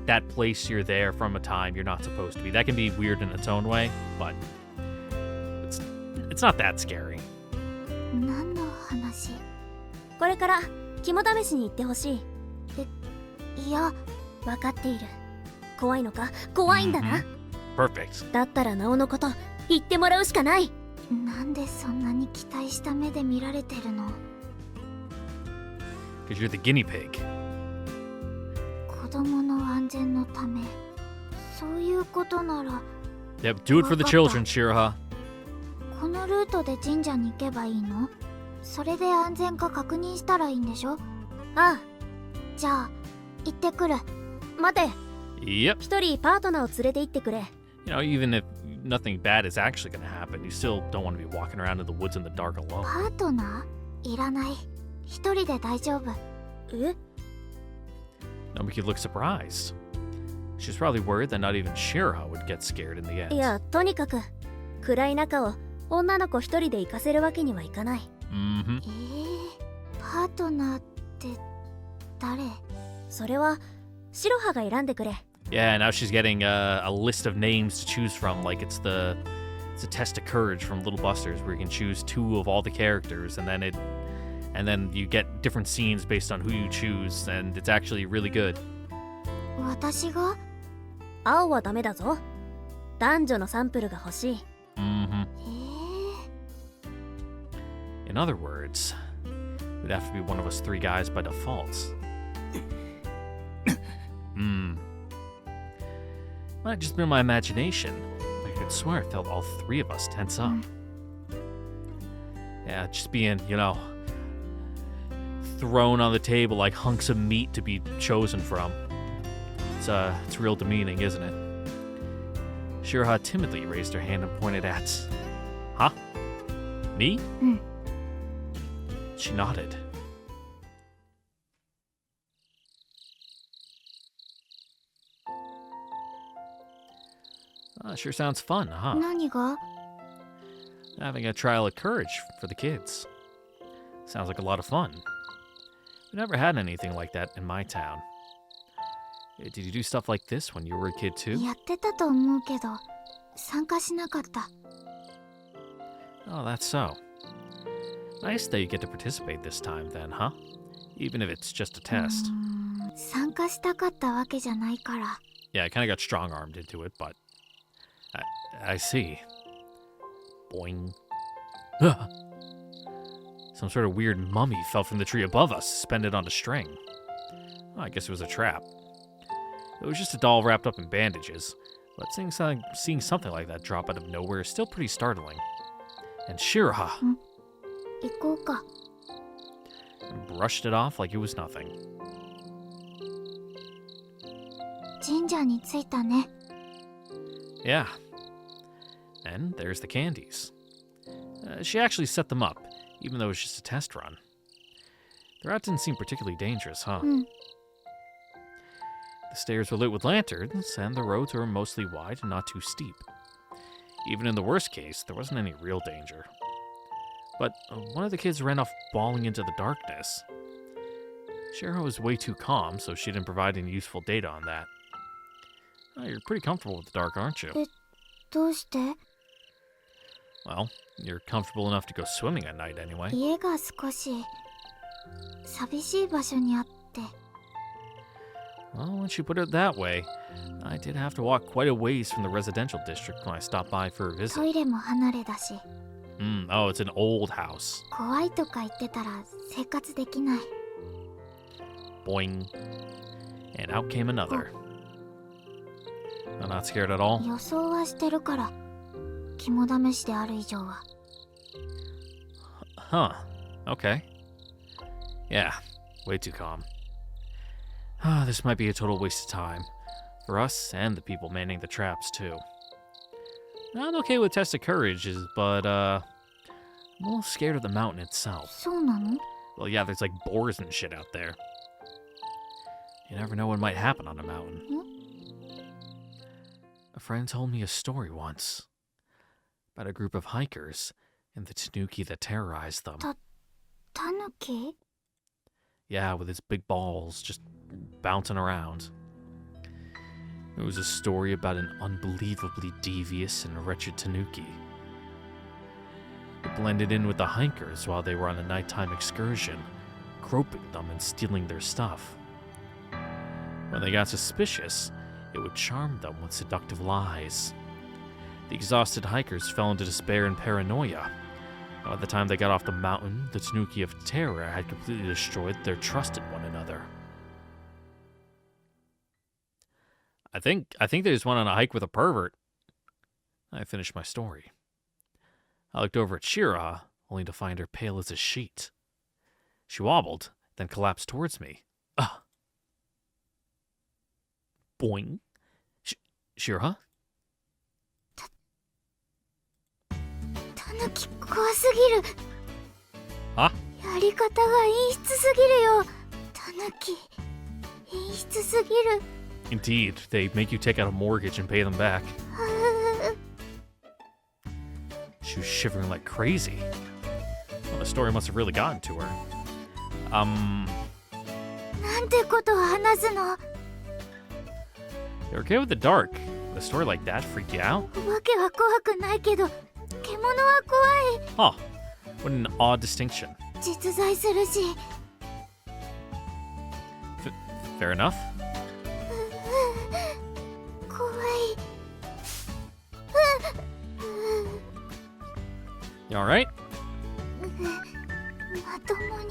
that place you're there from a time you're not supposed to be. That can be weird in its own way, but it's not that scary. 何の話？これから肝試しに行ってほしい。いや、分かっている。怖いのか？怖いんだな。Perfect. だったらなおのこと言ってもらうしかない。なんでそんなに期待した目で見られてるの？ Because you're the guinea pig. 子供の安全のため。そういうことなら。 Yep, do it for the children, Shiroha. このルートで神社に行けばいいの？それで安全か確認したらいいんでしょ？ああ。じゃあ、行ってくる。待て。 Yep. 一人パートナーを連れて行ってくれ。Even if nothing bad is actually going to happen, you still don't want to be walking around in the woods in the dark alone. パートナー？いらない。一人で大丈夫。え？ Nobody look surprised. She's probably worried that not even Shiroha would get scared in the end. いや、とにかく暗い中を女の子一人で行かせるわけにはいかない。Mm-hmm. パートナーって誰？それは白羽が選んでくれ。Yeah, now she's getting a list of names to choose from, like it's a test of courage from Little Busters, where you can choose 2 of all the characters, and then you get different scenes based on who you choose, and it's actually really good. 私が？青はダメだぞ。男女のサンプルが欲しい。Mm-hmm. In other words, it'd have to be one of us 3 guys by default. Might have just been my imagination. I could swear I felt all 3 of us tense up. Yeah, just being, thrown on the table like hunks of meat to be chosen from. It's real demeaning, isn't it? Shiroha timidly raised her hand and pointed at... Huh? Me? She nodded. Sure sounds fun, huh? 何が？ Having a trial of courage for the kids. Sounds like a lot of fun. We never had anything like that in my town. Did you do stuff like this when you were a kid too? やってたと思うけど、参加しなかった。Oh, that's so. Nice that you get to participate this time then, huh? Even if it's just a test. 参加したかったわけじゃないから。 Yeah, I kind of got strong-armed into it, but... I see. Boing. Some sort of weird mummy fell from the tree above us, suspended on a string. Oh, I guess it was a trap. It was just a doll wrapped up in bandages, but seeing something like that drop out of nowhere is still pretty startling. And Shiroha 行こうか。 brushed it off like it was nothing. 神社に着いたね。 Yeah. And there's the candies. She actually set them up, even though it was just a test run. The route didn't seem particularly dangerous, huh? The stairs were lit with lanterns, and the roads were mostly wide and not too steep. Even in the worst case, there wasn't any real danger. But one of the kids ran off bawling into the darkness. Shiroha was way too calm, so she didn't provide any useful data on that. Oh, you're pretty comfortable with the dark, aren't you? どうして？ Well, you're comfortable enough to go swimming at night anyway. 家が少し寂しい場所にあって。 Well, once you put it that way, I did have to walk quite a ways from the residential district when I stopped by for a ト visit. イレも離れだし。 Oh, it's an old house. 怖いとか言ってたら生活できない。 Boing. And out came another. I'm not scared at all. 予想はしてるから。肝試しである以上は。 Huh. Okay. Yeah, way too calm. This might be a total waste of time. For us and the people manning the traps, too. I'm okay with test of courage, but I'm a little scared of the mountain itself. そうなの？ Well, yeah, there's like boars and shit out there. You never know what might happen on a mountain. A friend told me a story once about a group of hikers and the tanuki that terrorized them. タヌキ？ Yeah, with its big balls just bouncing around. It was a story about an unbelievably devious and wretched tanuki. It blended in with the hikers while they were on a nighttime excursion, groping them and stealing their stuff. When they got suspicious, it would charm them with seductive lies. The exhausted hikers fell into despair and paranoia. By the time they got off the mountain, the tanuki of terror had completely destroyed their trust in one another. I think they just went on a hike with a pervert. I finished my story. I looked over at Shiroha, only to find her pale as a sheet. She wobbled, then collapsed towards me. Boing. Shiroha? タヌキ怖すぎる。あ？やり方が陰湿すぎるよ。タヌキ陰湿すぎる。 Indeed, they make you take out a mortgage and pay them back. She was shivering like crazy. Well, the story must have really gotten to her. なんてことを話すの。 You're okay with the dark. Would a story like that freak you out? お化けは怖くないけど、獣は怖い。 Oh, what an odd distinction. 実在するし。 Fair enough. 怖い。 You alright? まともに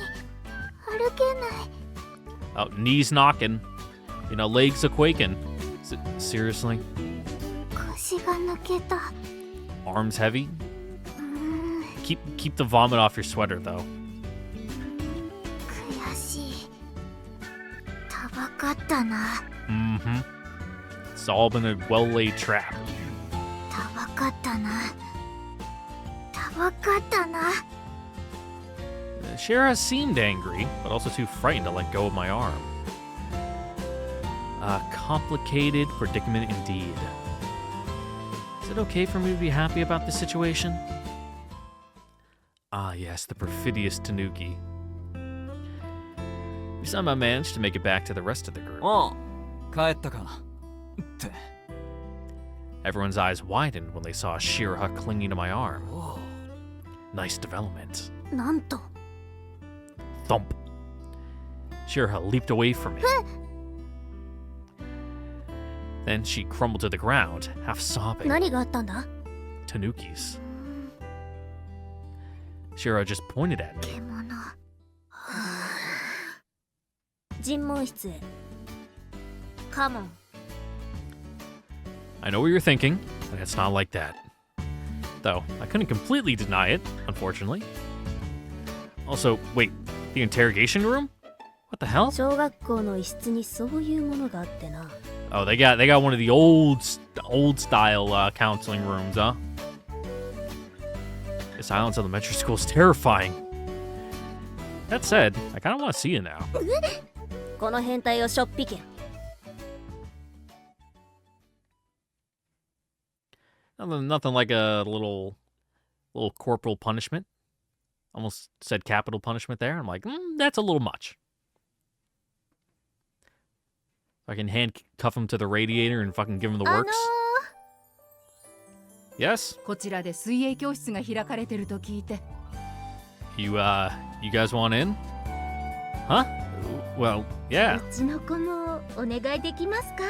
歩けない。 Oh, knees knocking. You know, legs a quaking. Seriously? 腰が抜けた。 Arms heavy? Keep the vomit off your sweater, though. 悔しい。たばかったな。 Mm-hmm. It's all been a well-laid trap. たばかったな。たばかったな。 Shiroha seemed angry, but also too frightened to let go of my arm. A complicated predicament indeed. Is it okay for me to be happy about this situation? Ah, yes, the perfidious Tanuki. We somehow managed to make it back to the rest of the group. ああ、帰ったか。って。 Everyone's eyes widened when they saw Shiroha clinging to my arm. Nice development. なんと。 Thump. Shiroha leaped away from me. Then she crumbled to the ground, half sobbing. 何があったんだ？ Tanukis. Shiroha just pointed at me. 獣。尋問室へ。カモン。 I know what you're thinking, but it's not like that. Though, I couldn't completely deny it, unfortunately. Also, wait, the interrogation room? What the hell? 小学校の一室にそういうものがあってな。 Oh, they got one of the old style counseling rooms, huh? This Islands Elementary School is terrifying. That said, I kind of want to see it now. この変態をしょっぴけ。 Nothing like a little corporal punishment. Almost said capital punishment there. I'm like, that's a little much. I can handcuff him to the radiator and fucking give him the works. Yes? こちらで水泳教室が開かれてると聞いて。 You guys want in? Huh? Well, yeah. うちの子もお願いできますか？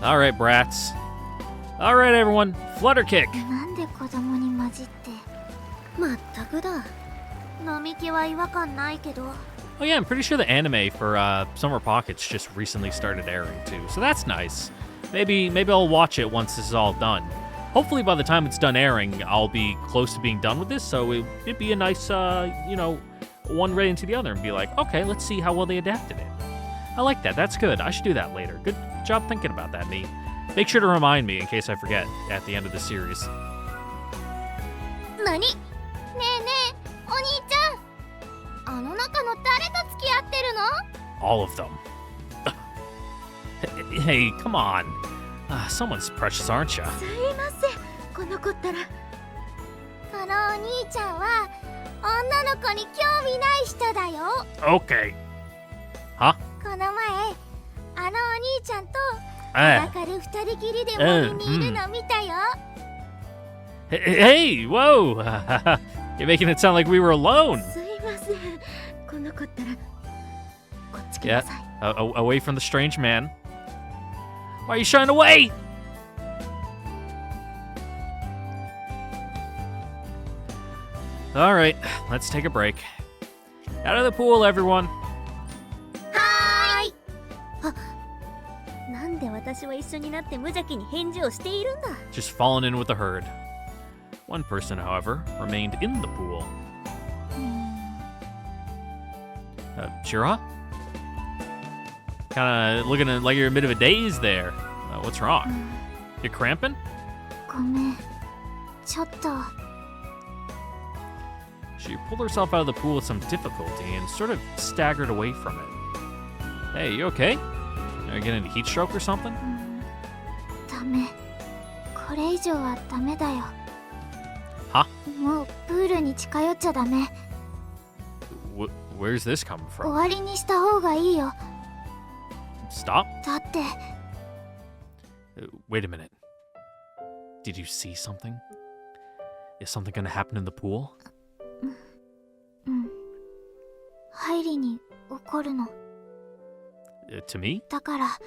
All right, brats. All right, everyone. Flutter kick. なんで子供に混じって。まったくだ。飲み気は違和感ないけど。 Oh yeah, I'm pretty sure the anime for Summer Pockets just recently started airing too, so that's nice. Maybe I'll watch it once this is all done. Hopefully by the time it's done airing, I'll be close to being done with this, so it'd be a nice, one right into the other and be like, okay, let's see how well they adapted it. I like that. That's good. I should do that later. Good job thinking about that, Nee. Make sure to remind me in case I forget at the end of the series. 何？ねえねえ、お兄ちゃん。あの中の誰と付き合ってるの？ All of them. Hey, come on. Someone's precious, aren't you? すいません、この子ったら。このお兄ちゃんは女の子に興味ない人だよ。 Okay. Huh? この前、あのお兄ちゃんと Eh. 裸で二人きりで森にいるの見たよ。 Hey, whoa! You're making it sound like we were alone. すいません、この子ったら。こっち来 Yeah, なさい。 away from the strange man. Why are you shying away? All right, let's take a break. Out of the pool, everyone. はーい。なんで私は一緒になって無邪気に返事をしているんだ。 Just fallen in with the herd. One person, however, remained in the pool. Shiroha? Kinda looking like you're in a bit of a daze there. What's wrong? You're cramping? ごめん。ちょっと。 She pulled herself out of the pool with some difficulty and sort of staggered away from it. Hey, you okay? Are you getting a heat stroke or something? ダメ。これ以上はダメだよ。は？もうプールに近寄っちゃダメ。 Where's this coming 終 from? わりにした方がいいよ。 Stop. だって Wait a minute. Did you see something? Is something gonna happen in the pool? 入りに怒るの。 To me? だから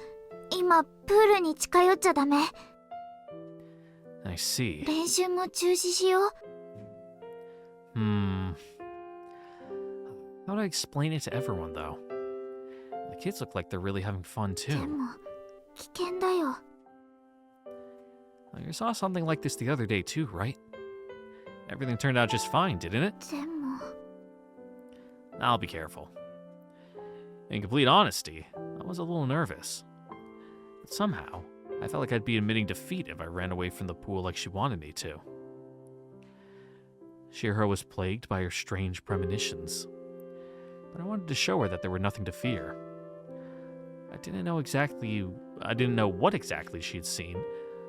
今プールに近寄っちゃダメ。 I see. 練習も中止しよう。 How do I explain it to everyone, though? The kids look like they're really having fun, で too. も危険だよ。 You saw something like this the other day, too, right? Everything turned out just fine, didn't it? でも I'll be careful. In complete honesty, I was a little nervous. But somehow, I felt like I'd be admitting defeat if I ran away from the pool like she wanted me to. Shiroha was plagued by her strange premonitions, but I wanted to show her that there were nothing to fear. I didn't know what exactly she'd seen,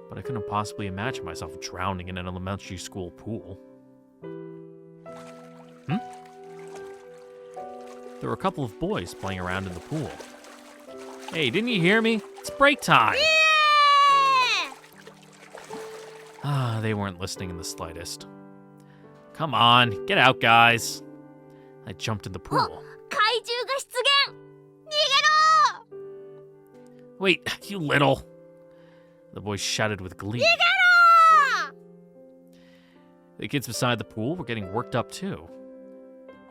but I couldn't possibly imagine myself drowning in an elementary school pool. There were a couple of boys playing around in the pool. Hey, didn't you hear me? It's break time! They weren't listening in the slightest. Come on, get out, guys. I jumped in the pool. 怪獣が出現。逃げろ。 Wait, you little... The boys shouted with glee. The kids beside the pool were getting worked up too.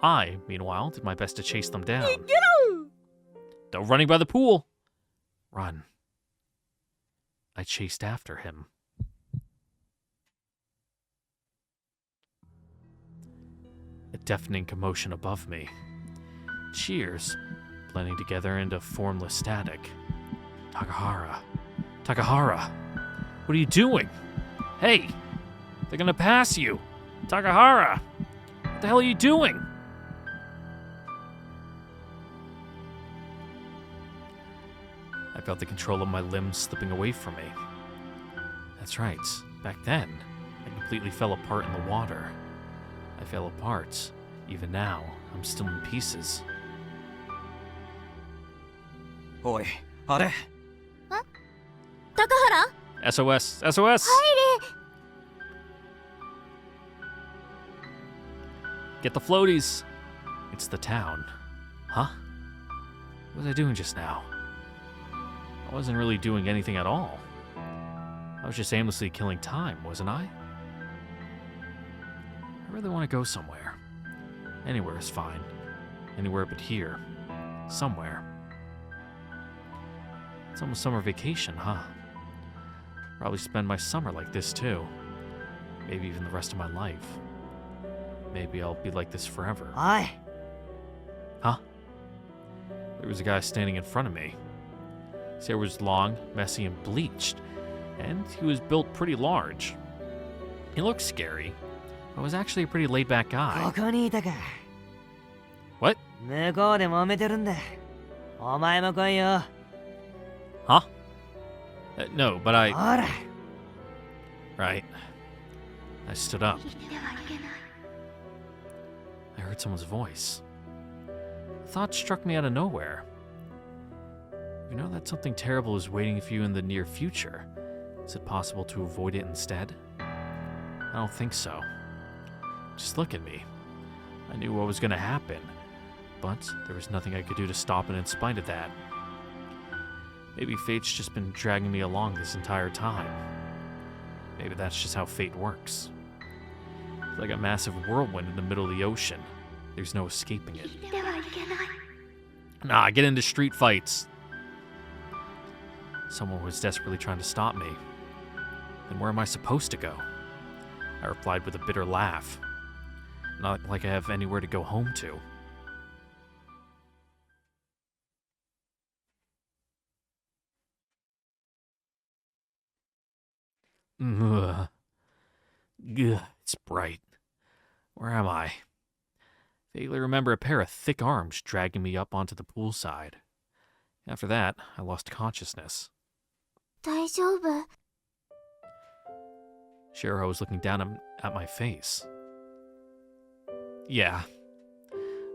I, meanwhile, did my best to chase them down. No running by the pool. Run. I chased after him. A deafening commotion above me. Cheers, blending together into formless static. Takahara. Takahara. What are you doing? Hey, they're gonna pass you. Takahara. What the hell are you doing? I felt the control of my limbs slipping away from me. That's right. Back then, I completely fell apart in the water. I fell apart. Even now, I'm still in pieces. おい、あれ 高原 SOS! SOS! Get the floaties! It's the town. Huh? What was I doing just now? I wasn't really doing anything at all. I was just aimlessly killing time, wasn't I? I really want to go somewhere. Anywhere is fine. Anywhere but here. Somewhere. It's almost summer vacation, huh? Probably spend my summer like this too. Maybe even the rest of my life. Maybe I'll be like this forever. おい Huh? there was a guy standing in front of me. His hair was long, messy, and bleached, and he was built pretty large. He looked scary, but was actually a pretty laid-back こ guy. こにいたか。 What? 向こうで揉めてるんだ。お前も来いよ。 Huh? No, but ほら。 Right. I stood up. I heard someone's voice. A thought struck me out of nowhere. You know that something terrible is waiting for you in the near future. Is it possible to avoid it instead? I don't think so. Just look at me. I knew what was going to happen, but there was nothing I could do to stop it in spite of that. Maybe fate's just been dragging me along this entire time. Maybe that's just how fate works. It's like a massive whirlwind in the middle of the ocean. There's no escaping it. Nah, get into street fights. Someone was desperately trying to stop me. Then where am I supposed to go? I replied with a bitter laugh. Not like I have anywhere to go home to. Ugh. Ugh, it's bright. Where am I? Vaguely remember a pair of thick arms dragging me up onto the poolside. After that, I lost consciousness. 大丈夫？ Shiroha was looking down at my face. Yeah.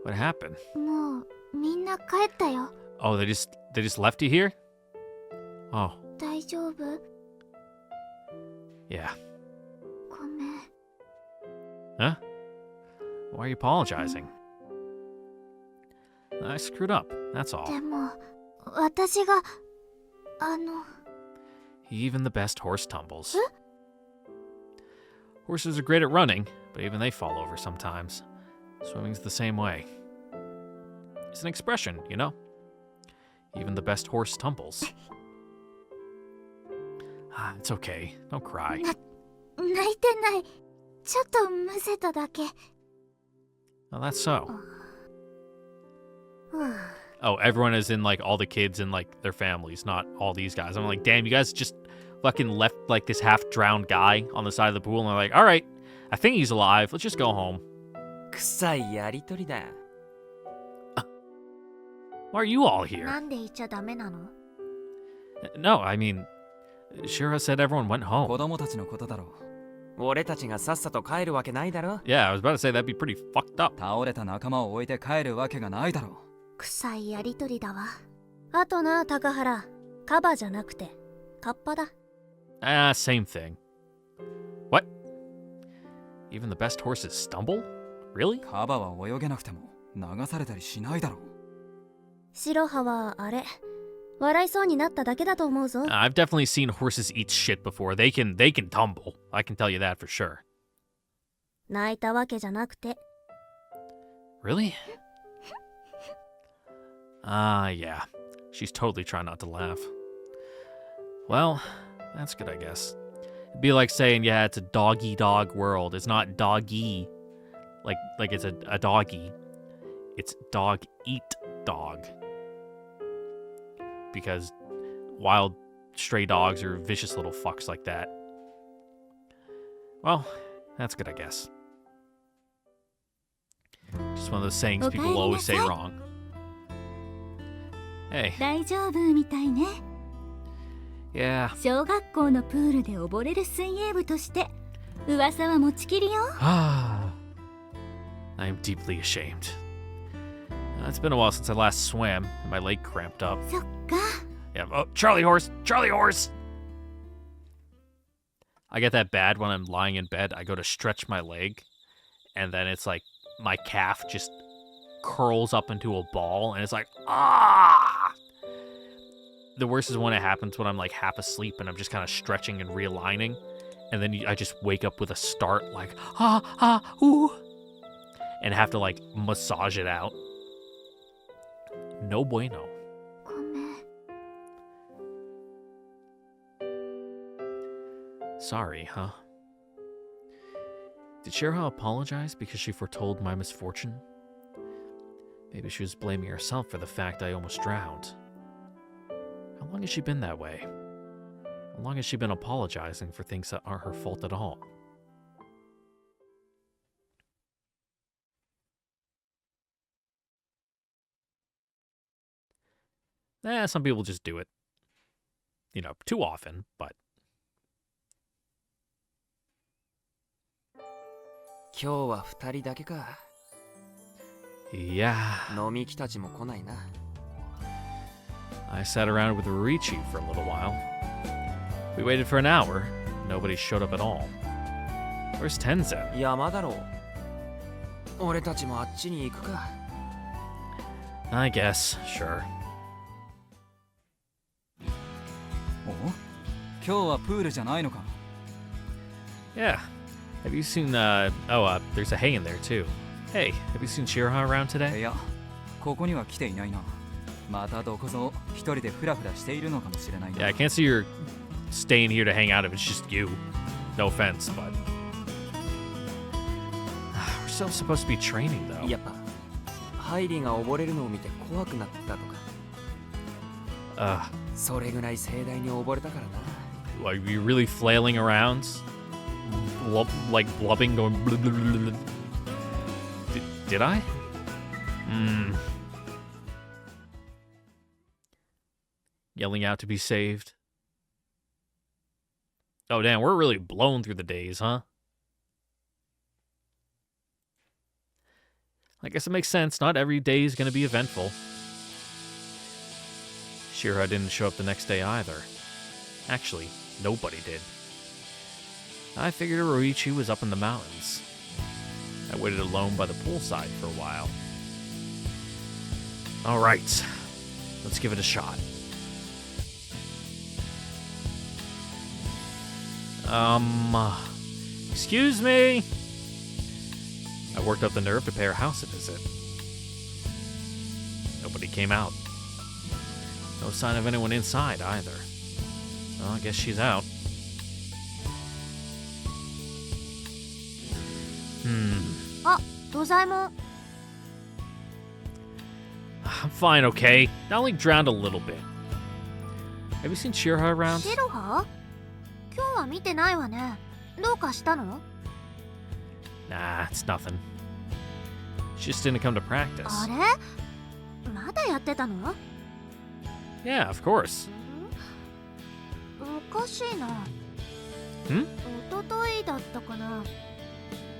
What happened? もうみんな帰ったよ。 Oh, they just left you here? Oh, 大丈夫？ yeah. ごめん。 Huh? Why are you apologizing? I screwed up, that's all. でも私がEven the best horse tumbles. Horses are great at running, but even they fall over sometimes. Swimming's the same way. It's an expression, you know? Even the best horse tumbles. Ah, it's okay. Don't cry. 泣いてない。ちょっとむせただけ。 Oh, that's so. Oh, everyone is in, like, all the kids and, like, their families, not all these guys. I'm like, damn, you guys just fucking left, like, this half-drowned guy on the side of the pool, and they're like, all right, I think he's alive. Let's just go home. 臭いやりとりだ。 Why are you all here? なんで言っちゃダメなの？ No, I mean, Shira said everyone went 子 home. 供たちのことだろう。俺たちがさっさと帰るわけないだろ。 Yeah, I was about to say that'd be pretty fucked up. 倒れた仲間を置いて帰るわけがないだろ臭いやりとりだわ。あとな、高原。カバじゃなくて、カッパだ。Ah, same thing. What? Even the best horses stumble? Really? う。カバは泳げなくても流されたりしないだろう。白羽はあれ、笑いそうになっただけだと思うぞ。 I've definitely seen horses eat shit before. They can tumble. I can tell you that for sure. 泣いたわけじゃなくて。 Really? Ah, yeah. She's totally trying not to laugh. Well, that's good, I guess. It'd be like saying, yeah, it's a dog-eat-dog world. It's not doggy, like it's a doggy. It's dog-eat-dog. Because wild stray dogs are vicious little fucks like that. Well, that's good, I guess. Just one of those sayings people always say wrong. Hey. 大丈夫みたいね。 Yeah. 小学校のプールで溺れる水泳部として噂は持ちきりよ。 I am deeply ashamed. It's been a while since I last swam, and my leg cramped up. そっか。 Yeah. Oh, Charlie horse! Charlie horse! I get that bad when I'm lying in bed. I go to stretch my leg, and then it's like my calf just curls up into a ball, and it's like, ah! The worst is when it happens when I'm like half asleep and I'm just kind of stretching and realigning, and then I just wake up with a start like, ooh, and have to like massage it out. No bueno. ごめん。 Sorry, huh? Did Shiroha apologize because she foretold my misfortune? Maybe she was blaming herself for the fact I almost drowned. How long has she been that way? How long has she been apologizing for things that aren't her fault at all? Some people just do it. You know, too often, but... 今日は2人だけか。 Yeah, 飲み木たちも来ないな。 I sat around with Ruichi for a little while. We waited for an hour. Nobody showed up at all. Where's Tenzen? 山だろう。俺たちもあっちに行くか。 I guess, sure. お今日はプールじゃないのか Yeah. Have you seen, there's a hay in there too. Hey, have you seen Shiroha around い today? やここには来ていないなまたどこぞ一人でフラフラしているのかもしれないな Yeah, I can't see you're staying here to hang out if it's just you. No offense, but... We're still supposed to be training, though. やっぱハイリが溺れるのを見て怖くなったとか。 それぐらい盛大に溺れたからな。 Are you really flailing around? Like blubbing, going... Blah, blah, blah, blah. Did I? Yelling out to be saved. Oh, damn, we're really blown through the days, huh? I guess it makes sense. Not every day is going to be eventful. Shiroha didn't show up the next day either. Actually, nobody did. I figured Ruichi was up in the mountains. I waited alone by the poolside for a while. Alright, let's give it a shot. Excuse me? I worked up the nerve to pay her house a visit. Nobody came out. No sign of anyone inside either. Well, I guess she's out. I'm fine, okay? I only drowned a little bit. Have you seen Shiroha around? シロハ？今日は見てないわね。どうかしたの？ Nah, it's nothing. She just didn't come to practice. あれ？まだやってたの？ Yeah, of course. おかしいな。おとといだったかな。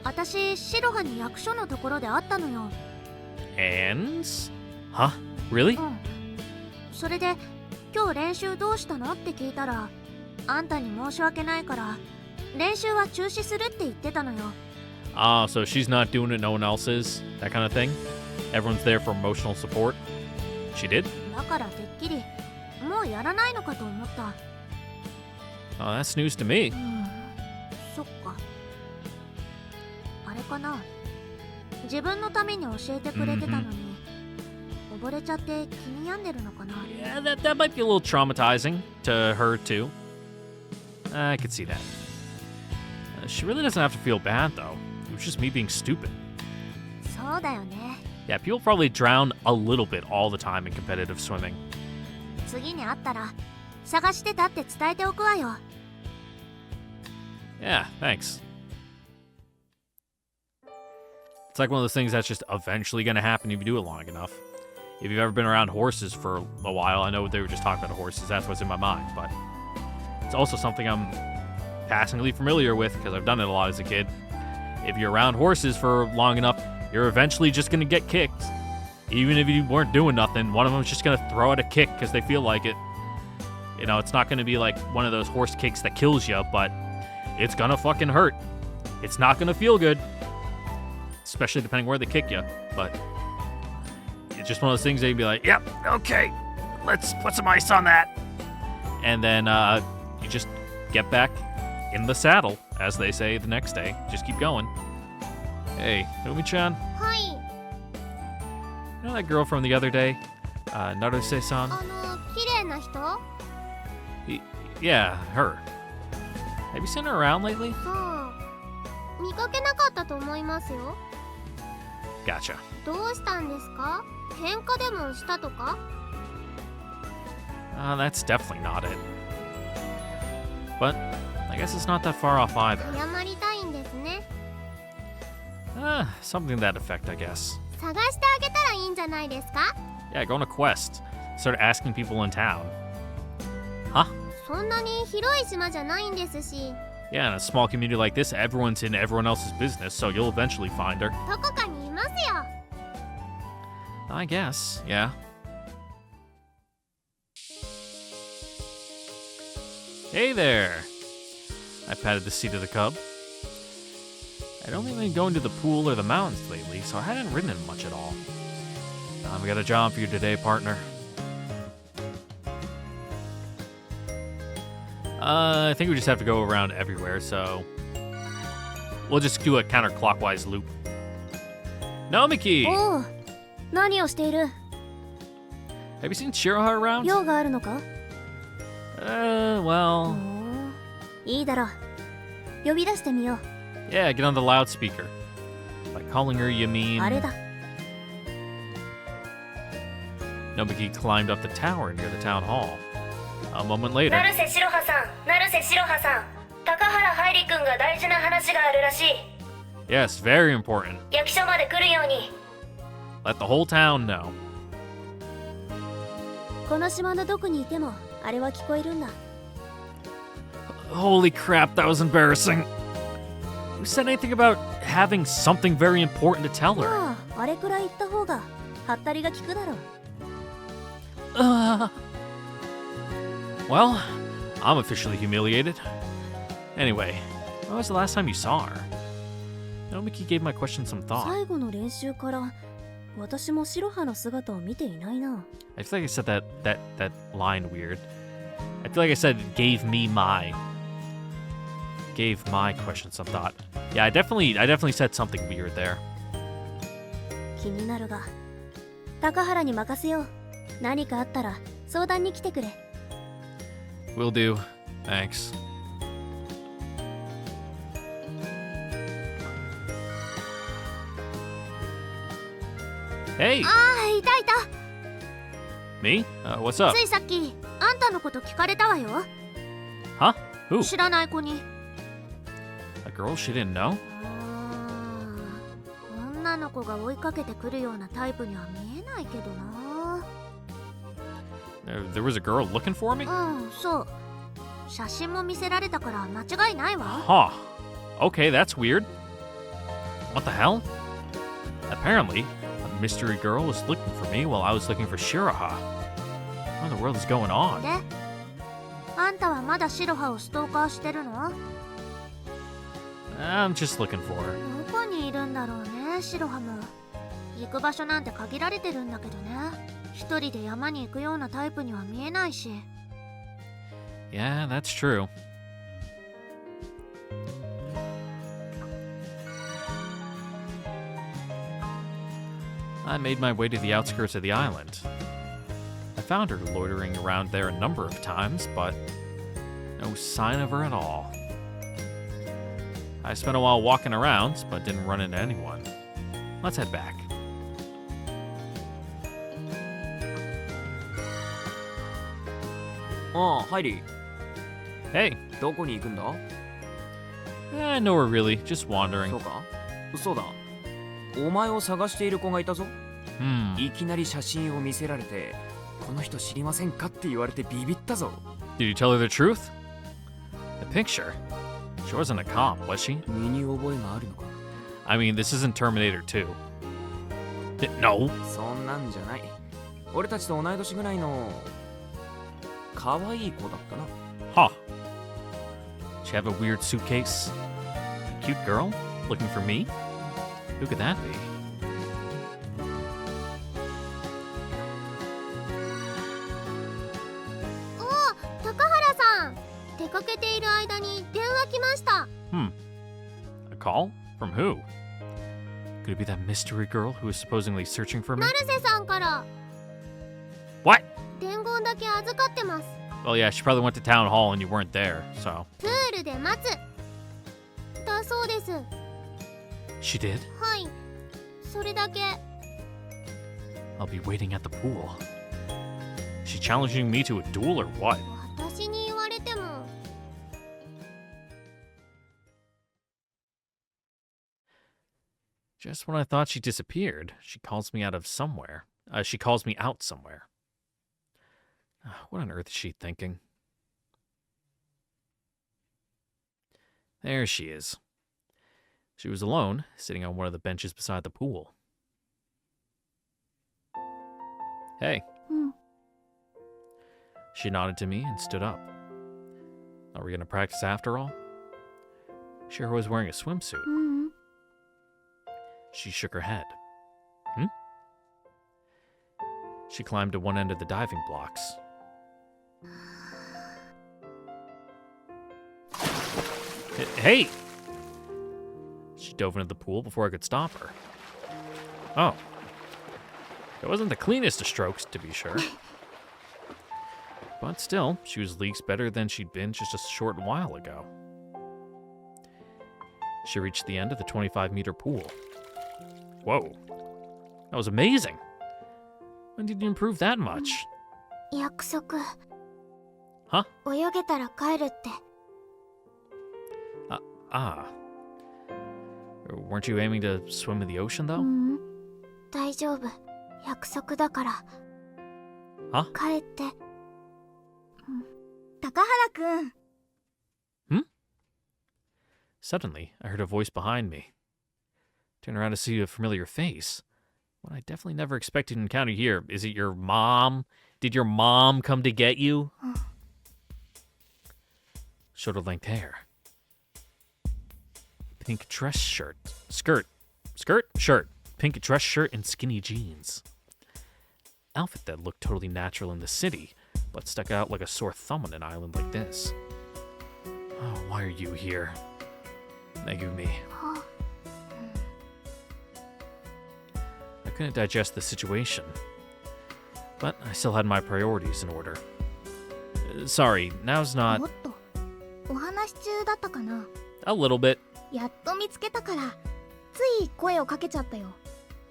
私、シロハに役所のところで会ったのよ。 And? Huh? Really? それで、今日練習どうしたのって聞いたら、あんたに申し訳ないから、練習は中止するって言ってたのよ。So she's not doing it, no one else is? That kind of thing? Everyone's there for emotional support? She did? だからてっきり、もうやらないのかと思った。Oh, that's news to me. そっか。あれかな。自分のために教えてくれてたのに、溺れちゃって気に病んでるのかな。Yeah, that might be a little traumatizing to her, too. I could see that. She really doesn't have to feel bad, though. It was just me being stupid. そうだよね。Yeah, people probably drown a little bit all the time in competitive swimming. 次に会ったら、探してたって伝えておくわよ。Yeah, thanks. It's like one of those things that's just eventually going to happen if you do it long enough. If you've ever been around horses for a while, I know they were just talking about horses, that's what's in my mind, but it's also something I'm passingly familiar with because I've done it a lot as a kid. If you're around horses for long enough, you're eventually just going to get kicked. Even if you weren't doing nothing, one of them's just going to throw out a kick because they feel like it. You know, it's not going to be like one of those horse kicks that kills you, but it's going to fucking hurt. It's not going to feel good. Especially depending where they kick you, but it's just one of those things that you'd be like, yep, okay, let's put some ice on that. And then you just get back in the saddle, as they say the next day. Just keep going. Hey, Umi-chan, はい。 you know that girl from the other day? Naruse-san? 綺麗な人？ Yeah, her. Have you seen her around lately? そう。見かけなかったと思いますよ。 Gotcha. どうしたんですか？喧嘩でもしたとか？ That's definitely not it. But I guess it's not that far off either. 謝りたいんですね。Something to that effect, I guess. 探してあげたらいいんじゃないですか？ Yeah, go on a quest. Start asking people in town. Huh? そんなに広い島じゃないんですし、 Yeah, in a small community like this, everyone's in everyone else's business, so you'll eventually find her. どこかにいますよ。 I guess, yeah. Hey there! I patted the seat of the cub. I'd only been going to the pool or the mountains lately, so I hadn't ridden it much at all. I've got a job for you today, partner. I think we just have to go around everywhere, so we'll just do a counterclockwise loop. Nomiki! おう、何をしている？ Have you seen Shiroha around? 用があるのか？ Well... いいだろう。呼び出してみよう。 Yeah, get on the loudspeaker. By calling her, you mean... あれだ。 Nomiki climbed up the tower near the town hall. A moment later... 成瀬白羽さん、成瀬白羽さん、高原海里くんが大事な話があるらしい。 Yes, very important. 役所まで来るように。 Let the whole town know. この島のどこにいてもあれは聞こえるんだ。 Holy crap, that was embarrassing. Who said anything about having something very important to tell her? まあ、あれくらい言った方がハったりが効くだろう。Well, I'm officially humiliated. Anyway, when was the last time you saw her? Nomiki gave my question some thought. 最後の練習から私も白羽の姿を見ていないな。 I feel like I said that line weird. I feel like I said gave my question some thought. Yeah, I definitely said something weird there. 気になるが、高原に任せよう。何かあったら相談に来てくれ。 Will do. Thanks. Hey, ああ、いたいた。 me? What's up? ついさっきあんたのこと聞かれたわよ。 Huh? Who? 知らない子に。 A girl she didn't know? 女の子が追いかけてくるようなタイプには見えないけどな。 There was a girl looking for me? うん、そう。写真も見せられたから間違いないわ。 Huh. Okay, that's weird. What the hell? Apparently, a mystery girl was looking for me while I was looking for Shiroha. What in the world is going on? で、あんたはまだ白羽をストーカーしてるの？ I'm just looking for her. どこにいるんだろうね、白羽も。行く場所なんて限られてるんだけどね。一人で山に行くようなタイプには見えないし。 Yeah, that's true. I made my way to the outskirts of the island. I found her loitering around there a number of times, but no sign of her at all. I spent a while walking around, but didn't run into anyone. Let's head back. ああ、ハイリー、 Hey, どこに行くんだ？ nowhere really, just wandering. そうか？そうだ。お前を探している子がいたぞ。 Hmm. いきなり写真を見せられて、この人知りませんかって言われてビビったぞ。 Did you tell her the truth? The picture? She wasn't a cop, was she? 身に覚えがあるのか？ I mean, this isn't Terminator 2. No. そんなんじゃない。俺たちと同い年ぐらいの可愛い子だったな。 Huh. She have a weird suitcase? Cute girl? Looking for me? Who could that be? おお、高原さん。出かけている間に電話来ました。 A call? From who? Could it be that mystery girl who is supposedly searching for me? 成瀬さんから What? 伝言だけ預かってます。 Well, yeah, she probably went to town hall and you weren't there, so. プールで待つ。だそうです。 She did? はい。それだけ。I'll be waiting at the pool. She challenging me to a duel or what? 私に言われても。 Just when I thought she disappeared, she calls me out of somewhere. She calls me out somewhere. What on earth is she thinking? There she is. She was alone, sitting on one of the benches beside the pool. Hey. She nodded to me and stood up. Are we going to practice after all? Shiroha was wearing a swimsuit. She shook her head. She climbed to one end of the diving blocks. Hey! She dove into the pool before I could stop her. Oh. It wasn't the cleanest of strokes, to be sure. But still, she was leagues better than she'd been just a short while ago. She reached the end of the 25-meter pool. Whoa. That was amazing. When did you improve that much? 約束。 Huh? 泳げたら帰るって。 Weren't you aiming to swim in the ocean, though? 大丈夫。約束だから。 Huh? 帰って。高原くん。 Suddenly, I heard a voice behind me. Turned around to see a familiar face. What I definitely never expected to encounter here. Is it your mom? Did your mom come to get you? Shoulder-length hair. Pink dress shirt. Skirt. Shirt. Pink dress shirt and skinny jeans. Outfit that looked totally natural in the city, but stuck out like a sore thumb on an island like this. Oh, why are you here? Megumi. I couldn't digest the situation, but I still had my priorities in order. Sorry, now's not... もっとお話中だったかな。 A little bit. やっと見つけたからつい声をかけちゃったよ。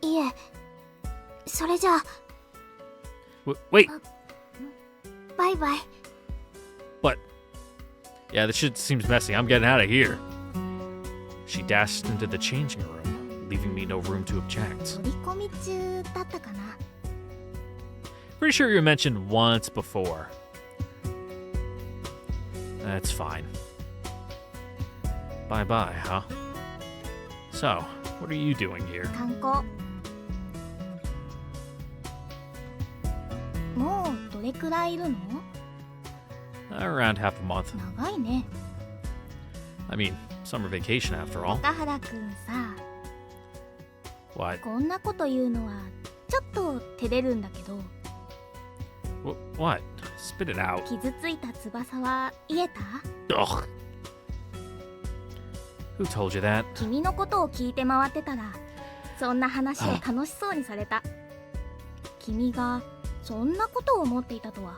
いえ、それじゃあ Wait, バイバイ。 what? Yeah, this shit seems messy. I'm getting out of here. She dashed into the changing room, leaving me no room to object. 取り込み中だったかな。 Pretty sure you were mentioned once before. That's fine. Bye-bye, huh? So, what are you doing here? 観光。もうどれくらいいるの？ Around half a month. 長いね。 I mean, summer vacation after all. 高原くんさ、 What? こんなこと言うのはちょっと照れるんだけど、 What? Spit it out. 傷ついた翼は癒えた？ Ugh. Who told you that? 君のことを聞いて回ってたら、そんな話を楽しそうにされた。君がそんなことを思っていたとは。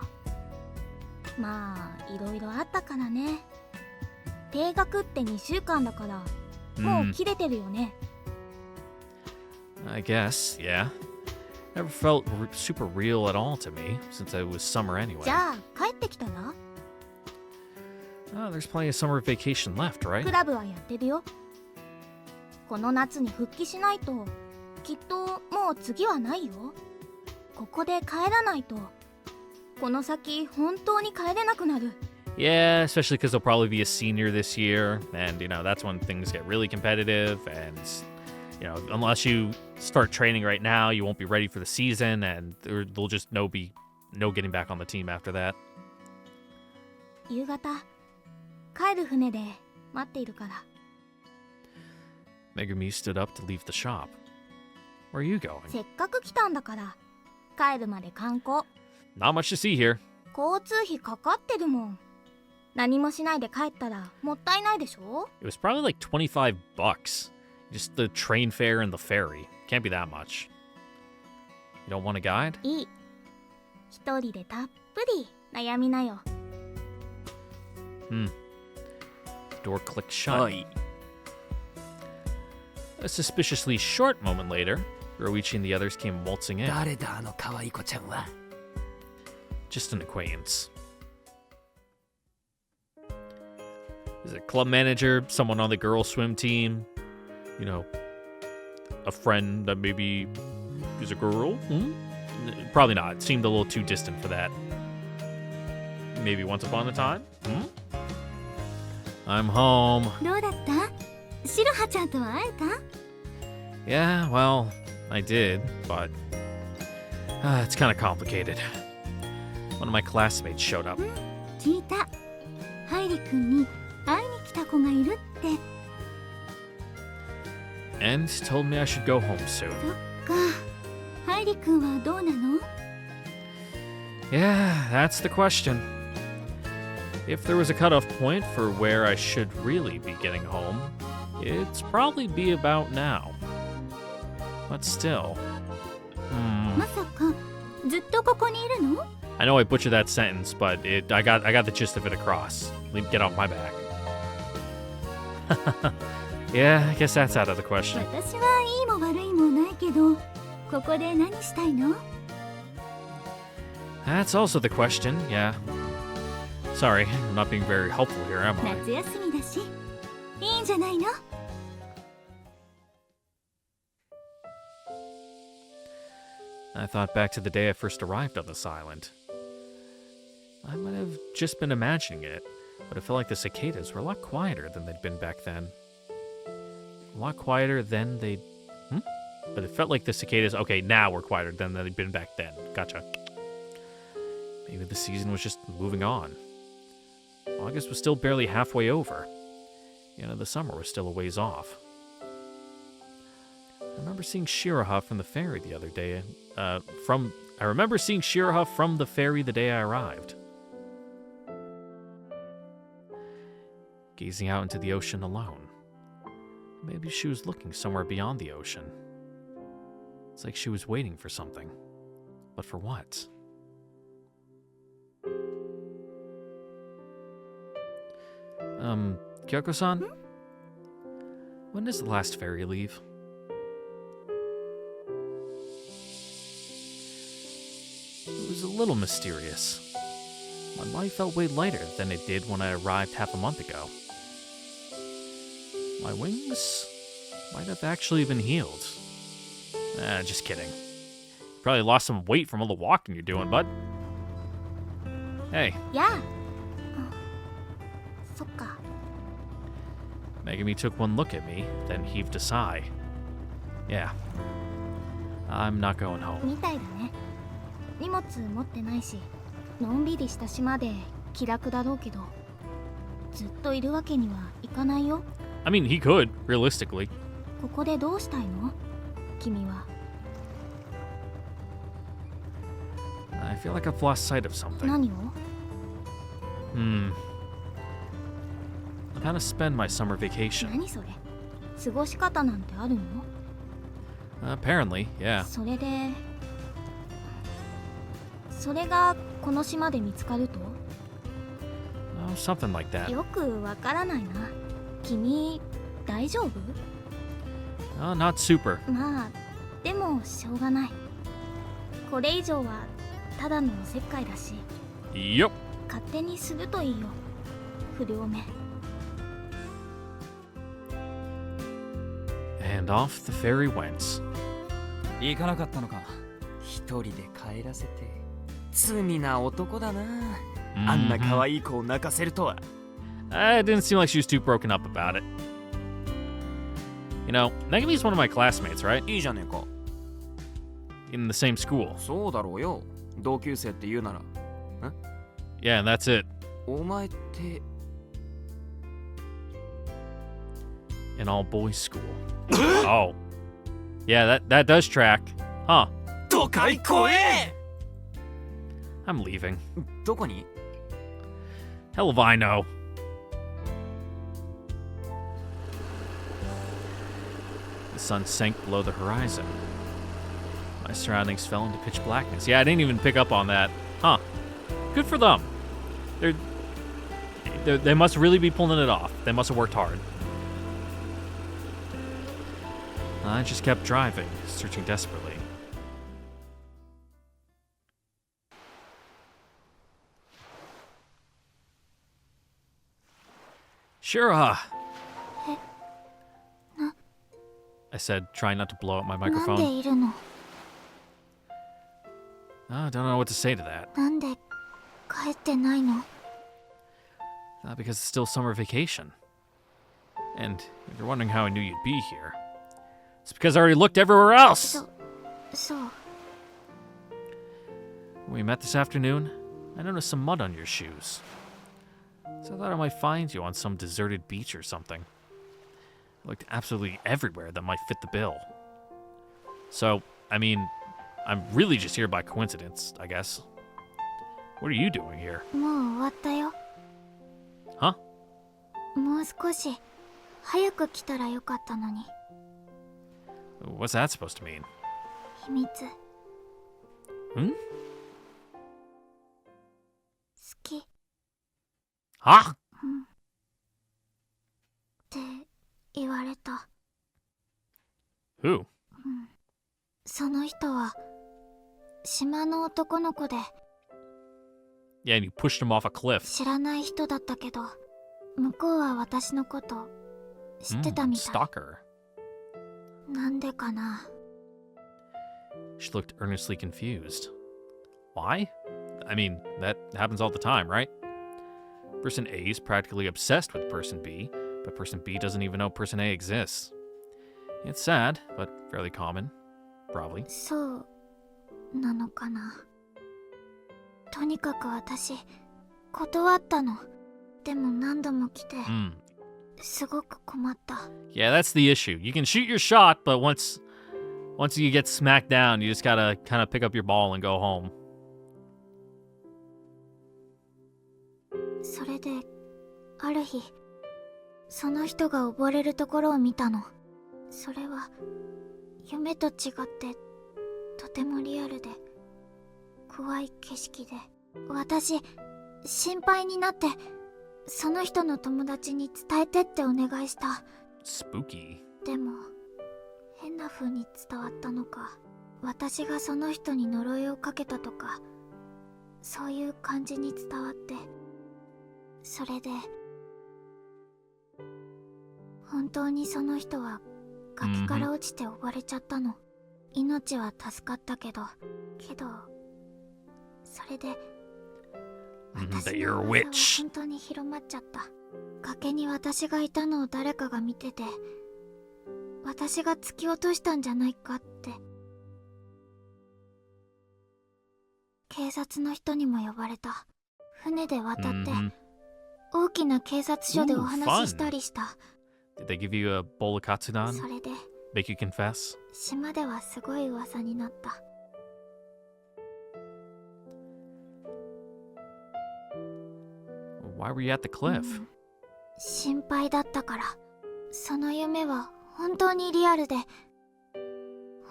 まあ、いろいろあったからね。定額って2週間だから、もう切れてるよね。I guess, yeah. Never felt super real at all to me, since it was summer anyway. じゃあ、帰ってきたら？ Oh, there's plenty of summer vacation left, right? クラブはやってるよ。この夏に復帰しないと、きっともう次はないよ。ここで帰らないと、この先本当に帰れなくなる。 Yeah, especially because he'll probably be a senior this year, and, you know, that's when things get really competitive, and, you know, unless you start training right now, you won't be ready for the season, and there'll just no getting back on the team after that. 夕方、帰る船で待っているから。 Megumi stood up to leave the shop. Where are you going? せっかく来たんだから、帰るまで観光。 Not much to see here. 交通費かかってるもん。何もしないで帰ったらもったいないでしょ？ It was probably like $25. Just the train fare and the ferry. Can't be that much. You don't want a guide? いい。一人でたっぷり悩みなよ。 The door clicked shut. Aye. A suspiciously short moment later, Roichi and the others came waltzing in. 誰だあの可愛い子ちゃんは。 Just an acquaintance. Is it a club manager, someone on the girls' swim team? You know, a friend that maybe is a girl? Probably not. It seemed a little too distant for that. Maybe once upon a time? I'm home. どうだった？シロハちゃんとは会えた？ Yeah, well, I did, but it's kind of complicated. One of my classmates showed up. 聞いた。ハイリ君に会いに来た子がいるって。 And told me I should go home soon. そっか。ハイリ君はどうなの？ Yeah, that's the question. If there was a cutoff point for where I should really be getting home, it'd probably be about now. But still. まさかずっとここにいるの？ I know I butchered that sentence, but I got the gist of it across. Get off my back. Yeah, I guess that's out of the question. 私はいいも悪いもないけど、ここで何したいの？ That's also the question, yeah. Sorry, I'm not being very helpful here, am I? 夏休みだし、いいんじゃないの？ I thought back to the day I first arrived on this island. I might have just been imagining it, but it felt like the cicadas were a lot quieter than they'd been back then. A lot quieter than they'd... But it felt like the cicadas... Okay, now were quieter than they'd been back then. Gotcha. Maybe the season was just moving on. August was still barely halfway over. The summer was still a ways off. I remember seeing Shiroha from the ferry the other day. I remember seeing Shiroha from the ferry the day I arrived. Gazing out into the ocean alone. Maybe she was looking somewhere beyond the ocean. It's like she was waiting for something. But for what? Kyoko-san? When does the last ferry leave? It was a little mysterious. My body felt way lighter than it did when I arrived half a month ago. My wings might have actually been healed. Just kidding. You probably lost some weight from all the walking you're doing, bud. Hey. Yeah. そっか。 Megami took one look at me, then heaved a sigh. Yeah. I'm not going home. みたいだね。荷物持ってないし、のんびりした島で気楽だろうけど、ずっといるわけにはいかないよ。 I mean, he could, realistically. ここでどうしたいの？君は。 I feel like I've lost sight of something. 何を？ How to spend my summer vacation. 何それ？過ごし方なんてあるの？ Apparently, yeah. それで、それがこの島で見つかると？ Something like that. よくわからないな。君、大丈夫？ Not super. まあ、でもしょうがない。これ以上はただのおせっかいだし。 Yup. 勝手にするといいよ。不良め。 And off the ferry went. 行かなかったのか。一人で帰らせて罪な男だな。あんな可愛い子を泣かせるとは。It didn't seem like she was too broken up about it. You know, Megami's one of my classmates, right? いいじゃねえか。 In the same school. そうだろうよ。同級生って言うなら。Yeah, and that's it. お前って。 An all-boys school. Oh. Yeah, that does track. Huh. 都会怖え！ I'm leaving. どこに？ Hell if I know. The sun sank below the horizon. My surroundings fell into pitch blackness. Yeah, I didn't even pick up on that. Huh. Good for them. They must really be pulling it off. They must have worked hard. I just kept driving, searching desperately. Shiroha! I said, trying not to blow up my なんで microphone. いるの？ I don't know what to say to that. なんで帰ってないの？ Because it's still summer vacation. And if you're wondering how I knew you'd be here, it's because I already looked everywhere else! そう。 When we met this afternoon, I noticed some mud on your shoes. So I thought I might find you on some deserted beach or something. I looked absolutely everywhere that might fit the bill. So, I mean, I'm really just here by coincidence, I guess. What are you doing here? もう終わったよ。 Huh? もう少し早く来たらよかったのに。 What's that supposed to mean? 秘密。 Hmm? 好き。 Huh? って言われた。 Who? その人は島の男の子で Yeah, and you pushed him off a cliff. 知らない人だったけど、向こうは私のこと知ってたみたい。 Stalker. なんでかな。 She looked earnestly confused. Why? I mean, that happens all the time, right? Person A is practically obsessed with Person B, but Person B doesn't even know Person A exists. It's sad, but fairly common. Probably. そうなのかな。とにかく私断ったの。でも何度も来て、すごく困った。 Yeah, that's the issue. You can shoot your shot, but once you get smacked down, you just gotta kind of pick up your ball and go home. それである日その人が溺れるところを見たの。それは夢と違ってとてもリアルで怖い景色で、私心配になってその人の友達に伝えてってお願いした。 Spooky. でも変な風に伝わったのか、私がその人に呪いをかけたとかそういう感じに伝わって、それで本当にその人は崖から落ちて溺れちゃったの。命は助かったけどそれで私 That you're の a 噂は witch. 本当に広まっちゃった。崖に私がいたのを誰かが見てて、私が突き落としたんじゃないかって。警察の人にも呼ばれた。船で渡って大きな警察署でお話ししたりした。 Did they give you a bowl of katsudan? それで Make you confess? 島ではすごい噂になった。 Why were you at the cliff? 心配だったから。その夢は本当にリアルで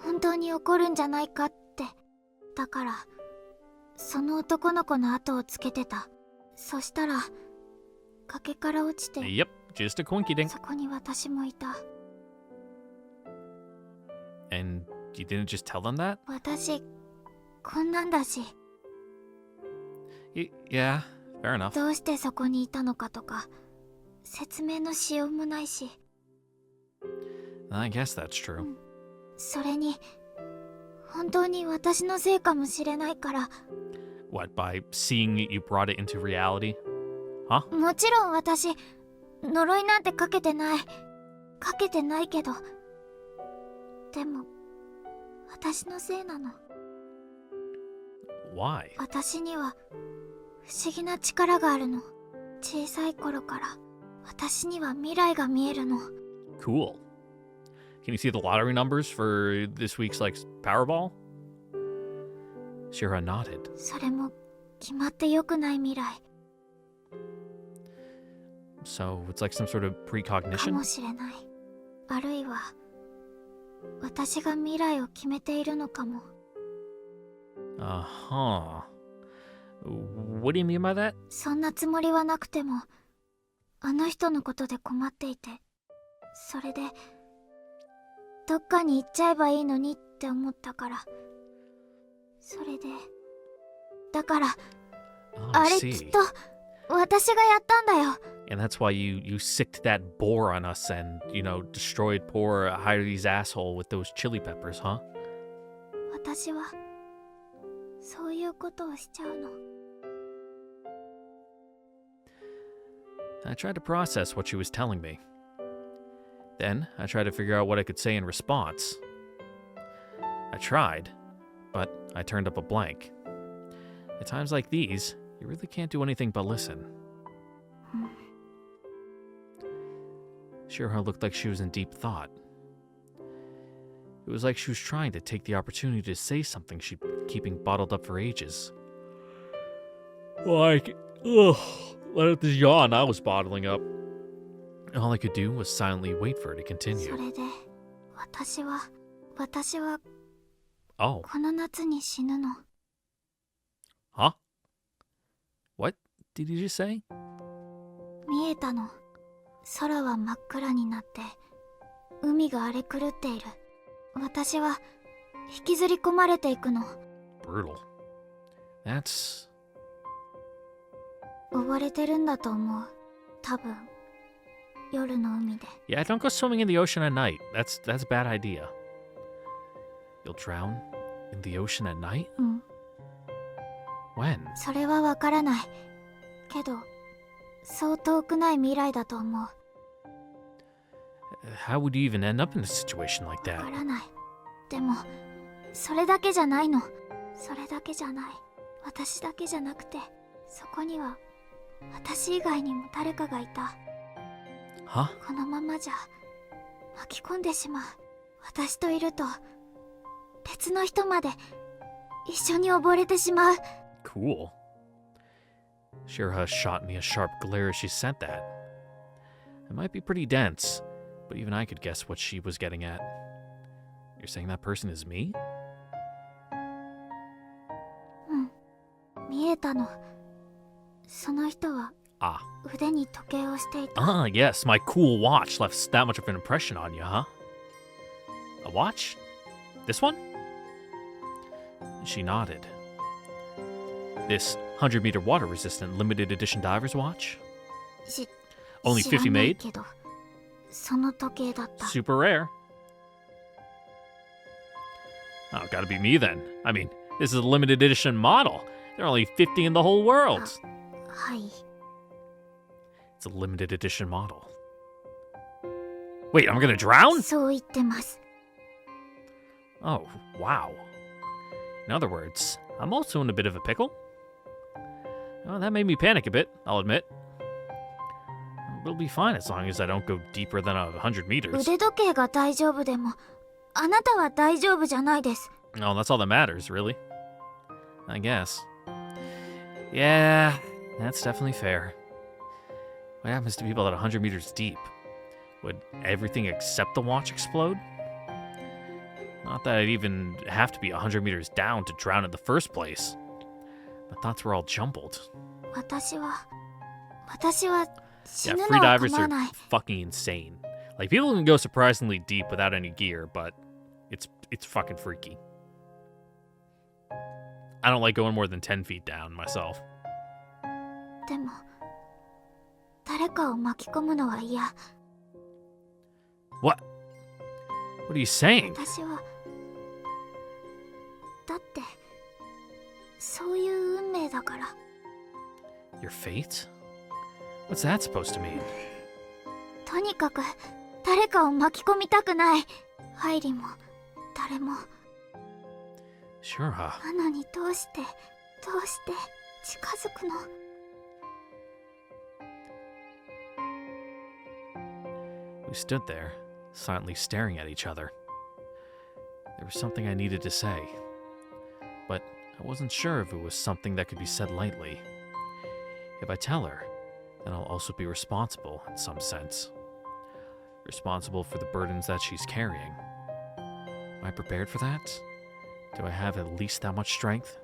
本当に起こるんじゃないかって。だからその男の子の後をつけてた。そしたら崖から落ちて、 Yep, just a quinky dink. そこに私もいた。 And you didn't just tell them that? 私こんなんだし、 Yeah, fair enough. どうしてそこにいたのかとか説明のしようもないし。 I guess that's true. それに本当に私のせいかもしれないから。 What, by seeing you brought it into reality? Huh? もちろん私呪いなんてかけてないけど、でも私のせいなの。 Why? 私には不思議な力があるの。小さい頃から私には未来が見えるの。 Cool. Can you see the lottery numbers for this week's, like, Powerball? Shiroha nodded. それも決まって良くない未来 So, it's like some sort of か precognition? もしれない。あるいは私が未来を決めているのかも。 Uh-huh. What do you mean by that? そんなつもりはなくてもあの人のことで困っていて、それでどっかに行っちゃえばいいのにって思ったから。それで。だから、Oh, あ I れ see. きっと、私がやったんだよ。And that's why you sicked that boar on us and, destroyed poor Heidi's asshole with those chili peppers, huh? 私は、そういうことをしちゃうの。I tried to process what she was telling me. Then, I tried to figure out what I could say in response. I tried, but I turned up a blank. At times like these, you really can't do anything but listen. Shiroha looked like she was in deep thought. It was like she was trying to take the opportunity to say something she'd been keeping bottled up for ages. Like, ugh, let out this yawn I was bottling up. All I could do was silently wait for her to そ continue. れで、私は、Oh, この夏に死ぬの。huh? What did you just say? 見えたの。空は真っ暗になって、海が荒れ狂っている。私は、引きずり込まれていくの。Brutal. That's... 溺れてるんだと思う。多分。夜の海で。Yeah, don't go swimming in the ocean at night. That's a bad idea. You'll drown in the ocean at night? うん。 When? それはわからない。けど、そう遠くない未来だと思う。How would you even end up in a situation like わか that? らない。でも、それだけじゃないの。それだけじゃない。私だけじゃなくて、そこには、私以外にも誰かがいた。Huh? このままじゃ、巻き込んでしまう。私といると、別の人まで、一緒に溺れてしまう。Cool. Shiroha shot me a sharp glare as she said that. It might be pretty dense, but even I could guess what she was getting at. You're saying that person is me? 見えたの。その人は、 Ah. 腕に時計をしていた。 Ah, yes, my cool watch left that much of an impression on you, huh? A watch? This one? She nodded. This 100-meter water-resistant limited edition diver's watch? し Only 知ら 50ない made? けど、その時計だった。 Super rare. Oh, gotta be me then. I mean, this is a limited edition model. There are only 50 in the whole world. はい。 It's a limited edition model. Wait, I'm gonna drown? そう言ってます。 Oh, wow. In other words, I'm also in a bit of a pickle. Oh, that made me panic a bit, I'll admit. It'll be fine as long as I don't go deeper than 100 meters. 腕時計が大丈夫でも、あなたは大丈夫じゃないです。 Oh, that's all that matters, really. I guess. Yeah, that's definitely fair. What happens to people at 100 meters deep? Would everything except the watch explode? Not that I'd even have to be 100 meters down to drown in the first place. My thoughts were all jumbled. 私は死 Yeah, ぬ free のは divers 構わ are ない。 fucking insane. Like, people can go surprisingly deep without any gear, but it's fucking freaky. I don't like going more than 10 feet down myself. でも、誰かを巻き込むのは嫌。 What? What are you saying? 私は、だって、そういう運命だから。 Your fate? What's that supposed to mean? とにかく、誰かを巻き込みたくない。ハイリも、誰も。 Shiroha. なのにどうして近づくの？ We stood there, silently staring at each other. There was something I needed to say, but I wasn't sure if it was something that could be said lightly. If I tell her, then I'll also be responsible in some sense. Responsible for the burdens that she's carrying. Am I prepared for that? Do I have at least that much strength?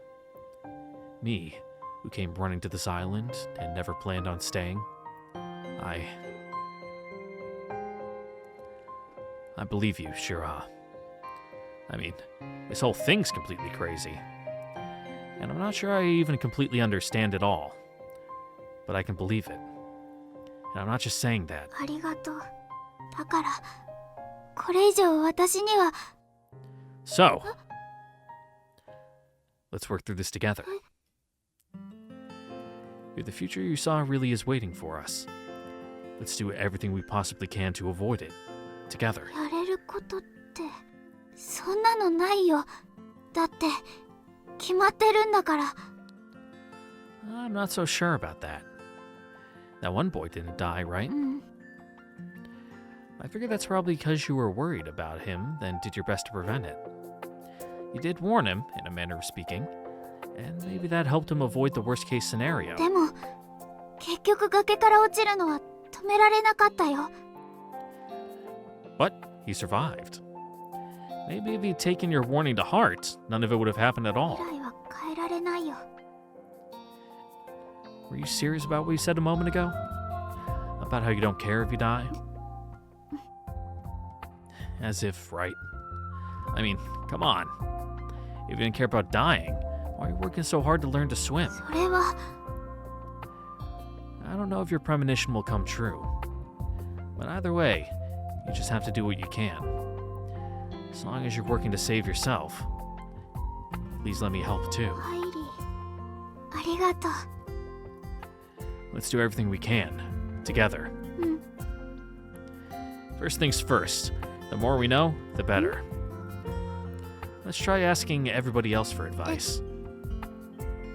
Me, who came running to this island and never planned on staying. I believe you, Shiroha. I mean, this whole thing's completely crazy. And I'm not sure I even completely understand it all. But I can believe it. And I'm not just saying that. ありがとう。だから、これ以上私には。 So, let's work through this together. If the future you saw really is waiting for us, let's do everything we possibly can to avoid it, together. やれることって、そんなのないよ。だって、決まってるんだから。I'm not so sure about that. That one boy didn't die, right? うん。 I figure that's probably because you were worried about him, then did your best to prevent it. You did warn him, in a manner of speaking, and maybe that helped him avoid the worst-case scenario. でも、結局崖から落ちるのは止められなかったよ。 But he survived. Maybe if he'd taken your warning to heart, none of it would have happened at all. 未来は変えられないよ。 Were you serious about what you said a moment ago? About how you don't care if you die? As if, right? I mean, come on. If you didn't care about dying, why are you working so hard to learn to swim? それは、 I don't know if your premonition will come true. But either way, you just have to do what you can. As long as you're working to save yourself, please let me help too. ハイリー。ありがとう。 Let's do everything we can, together. First things first, the more we know, the better. Let's try asking everybody else for advice.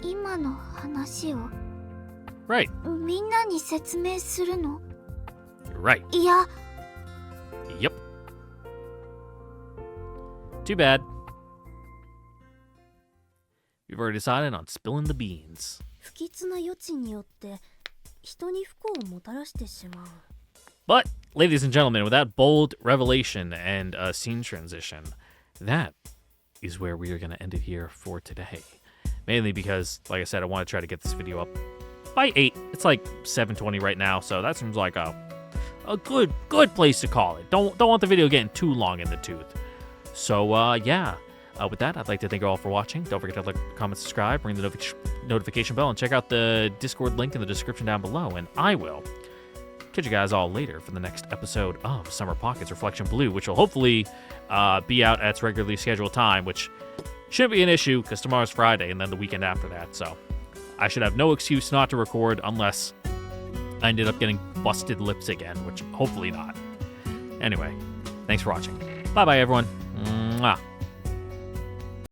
今の話を Right, みんなに説明するの？ you're right. いや、 Yep. Too bad. We've already decided on spilling the beans. 不吉な予知によって人に不幸をもたらしてしまう。 But, ladies and gentlemen, with that bold revelation and scene transition, that is where we are going to end it here for today. Mainly because, like I said, I want to try to get this video up by 8. It's like 7:20 right now, so that seems like a good place to call it. Don't want the video getting too long in the tooth. So, yeah. With that, I'd like to thank you all for watching. Don't forget to like, comment, subscribe, ring the notification bell, and check out the Discord link in the description down below. And I will catch you guys all later for the next episode of Summer Pockets Reflection Blue, which will hopefully be out at its regularly scheduled time, which shouldn't be an issue because tomorrow's Friday and then the weekend after that. So I should have no excuse not to record unless I ended up getting busted lips again, which hopefully not. Anyway, thanks for watching. Bye-bye, everyone. Mwah.